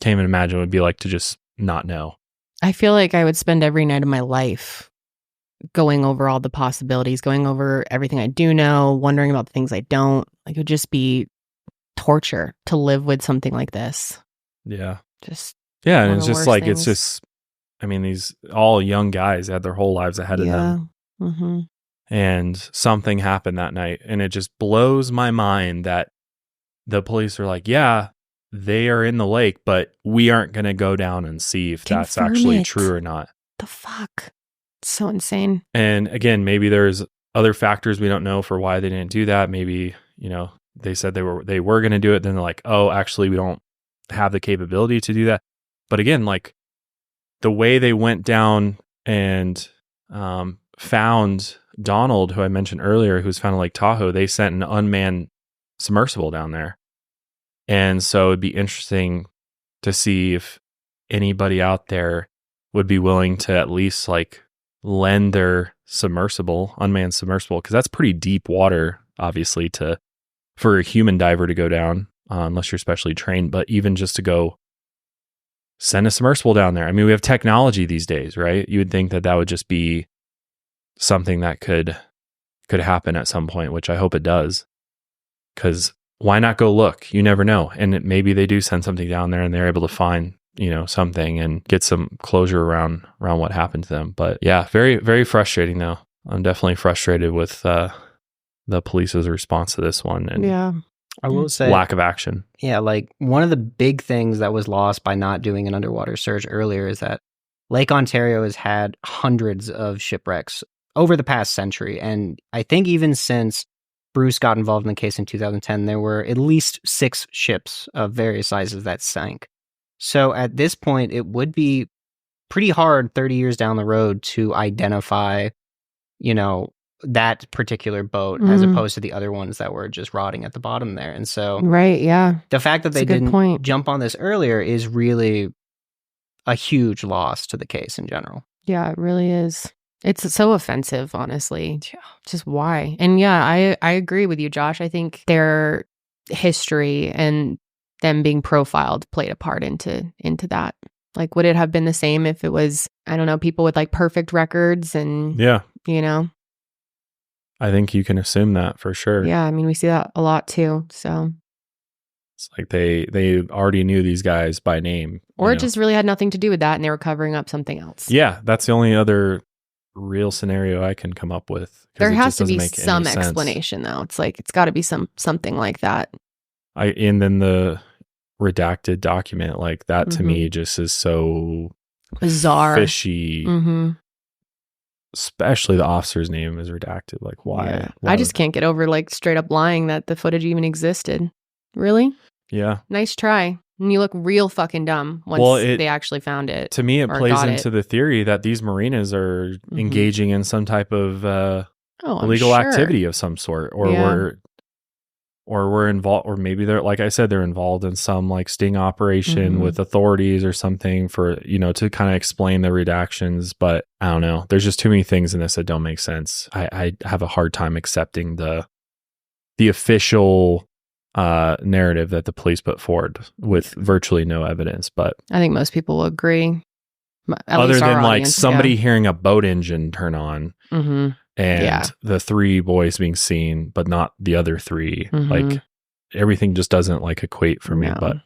imagine what it would be like to just not know. I feel like I would spend every night of my life going over all the possibilities, going over everything I do know, wondering about the things I don't. Like, it would just be torture to live with something like this. Yeah. Yeah, and it's just like, things. It's just, I mean, these all young guys had their whole lives ahead of them. Mm-hmm. And something happened that night. And it just blows my mind that the police are like, yeah, they are in the lake, but we aren't going to go down and see if that's actually true or not. The fuck? It's so insane. And again, maybe there's other factors we don't know for why they didn't do that. Maybe, they said they were going to do it. Then they're like, oh, actually, we don't have the capability to do that. But again, like the way they went down and found Donald, who I mentioned earlier, who's found in Lake Tahoe, they sent an unmanned submersible down there. And so it'd be interesting to see if anybody out there would be willing to at least like lend their unmanned submersible, because that's pretty deep water, obviously, for a human diver to go down, unless you're specially trained. But even just to go send a submersible down there. I mean, we have technology these days, right? You would think that would just be something that could happen at some point, which I hope it does. Because why not go look? You never know. And maybe they do send something down there and they're able to find, something and get some closure around what happened to them. But yeah, very, very frustrating though. I'm definitely frustrated with the police's response to this one. And yeah. I will say lack of action. Yeah, like one of the big things that was lost by not doing an underwater search earlier is that Lake Ontario has had hundreds of shipwrecks over the past century. And I think even since Bruce got involved in the case in 2010, there were at least 6 ships of various sizes that sank. So at this point, it would be pretty hard 30 years down the road to identify, that particular boat as opposed to the other ones that were just rotting at the bottom there. And so right, yeah. The fact that they didn't jump on this earlier is really a huge loss to the case in general. Yeah, it really is. It's so offensive, honestly. Yeah. Just why? And yeah, I agree with you, Josh. I think their history and them being profiled played a part into that. Like, would it have been the same if it was, I don't know, people with like perfect records and, yeah, I think you can assume that for sure. Yeah, I mean, we see that a lot too. So it's like they already knew these guys by name. Or it just really had nothing to do with that and they were covering up something else. Yeah, that's the only other real scenario I can come up with. There has to be some explanation though. It's like, it's got to be something like that. And then the redacted document, like that to me just is so bizarre, fishy. Especially the officer's name is redacted. Like, why? Yeah. I just can't get over like straight up lying that the footage even existed. Really? Yeah. Nice try. And you look real fucking dumb once they actually found it. To me, it plays into the theory that these marinas are engaging in some type of illegal activity of some sort, or we're involved, or maybe they're, like I said, they're involved in some like sting operation with authorities or something for, to kind of explain the redactions. But I don't know. There's just too many things in this that don't make sense. I have a hard time accepting the official narrative that the police put forward with virtually no evidence. But I think most people will agree. Other than like somebody hearing a boat engine turn on. And the 3 boys being seen, but not the other 3. Like everything just doesn't like equate for me. But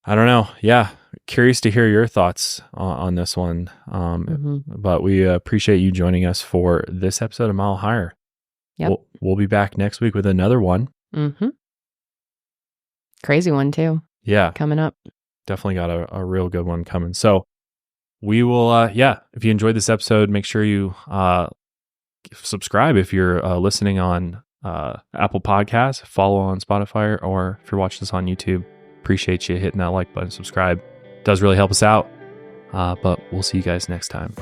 I don't know. Yeah, curious to hear your thoughts on this one. But we appreciate you joining us for this episode of Mile Higher. Yep. We'll be back next week with another one. Crazy one too. Yeah, coming up. Definitely got a real good one coming. So we will, if you enjoyed this episode, make sure you subscribe if you're listening on Apple Podcasts, follow on Spotify, or if you're watching this on YouTube. Appreciate you hitting that like button, subscribe. It does really help us out. But we'll see you guys next time.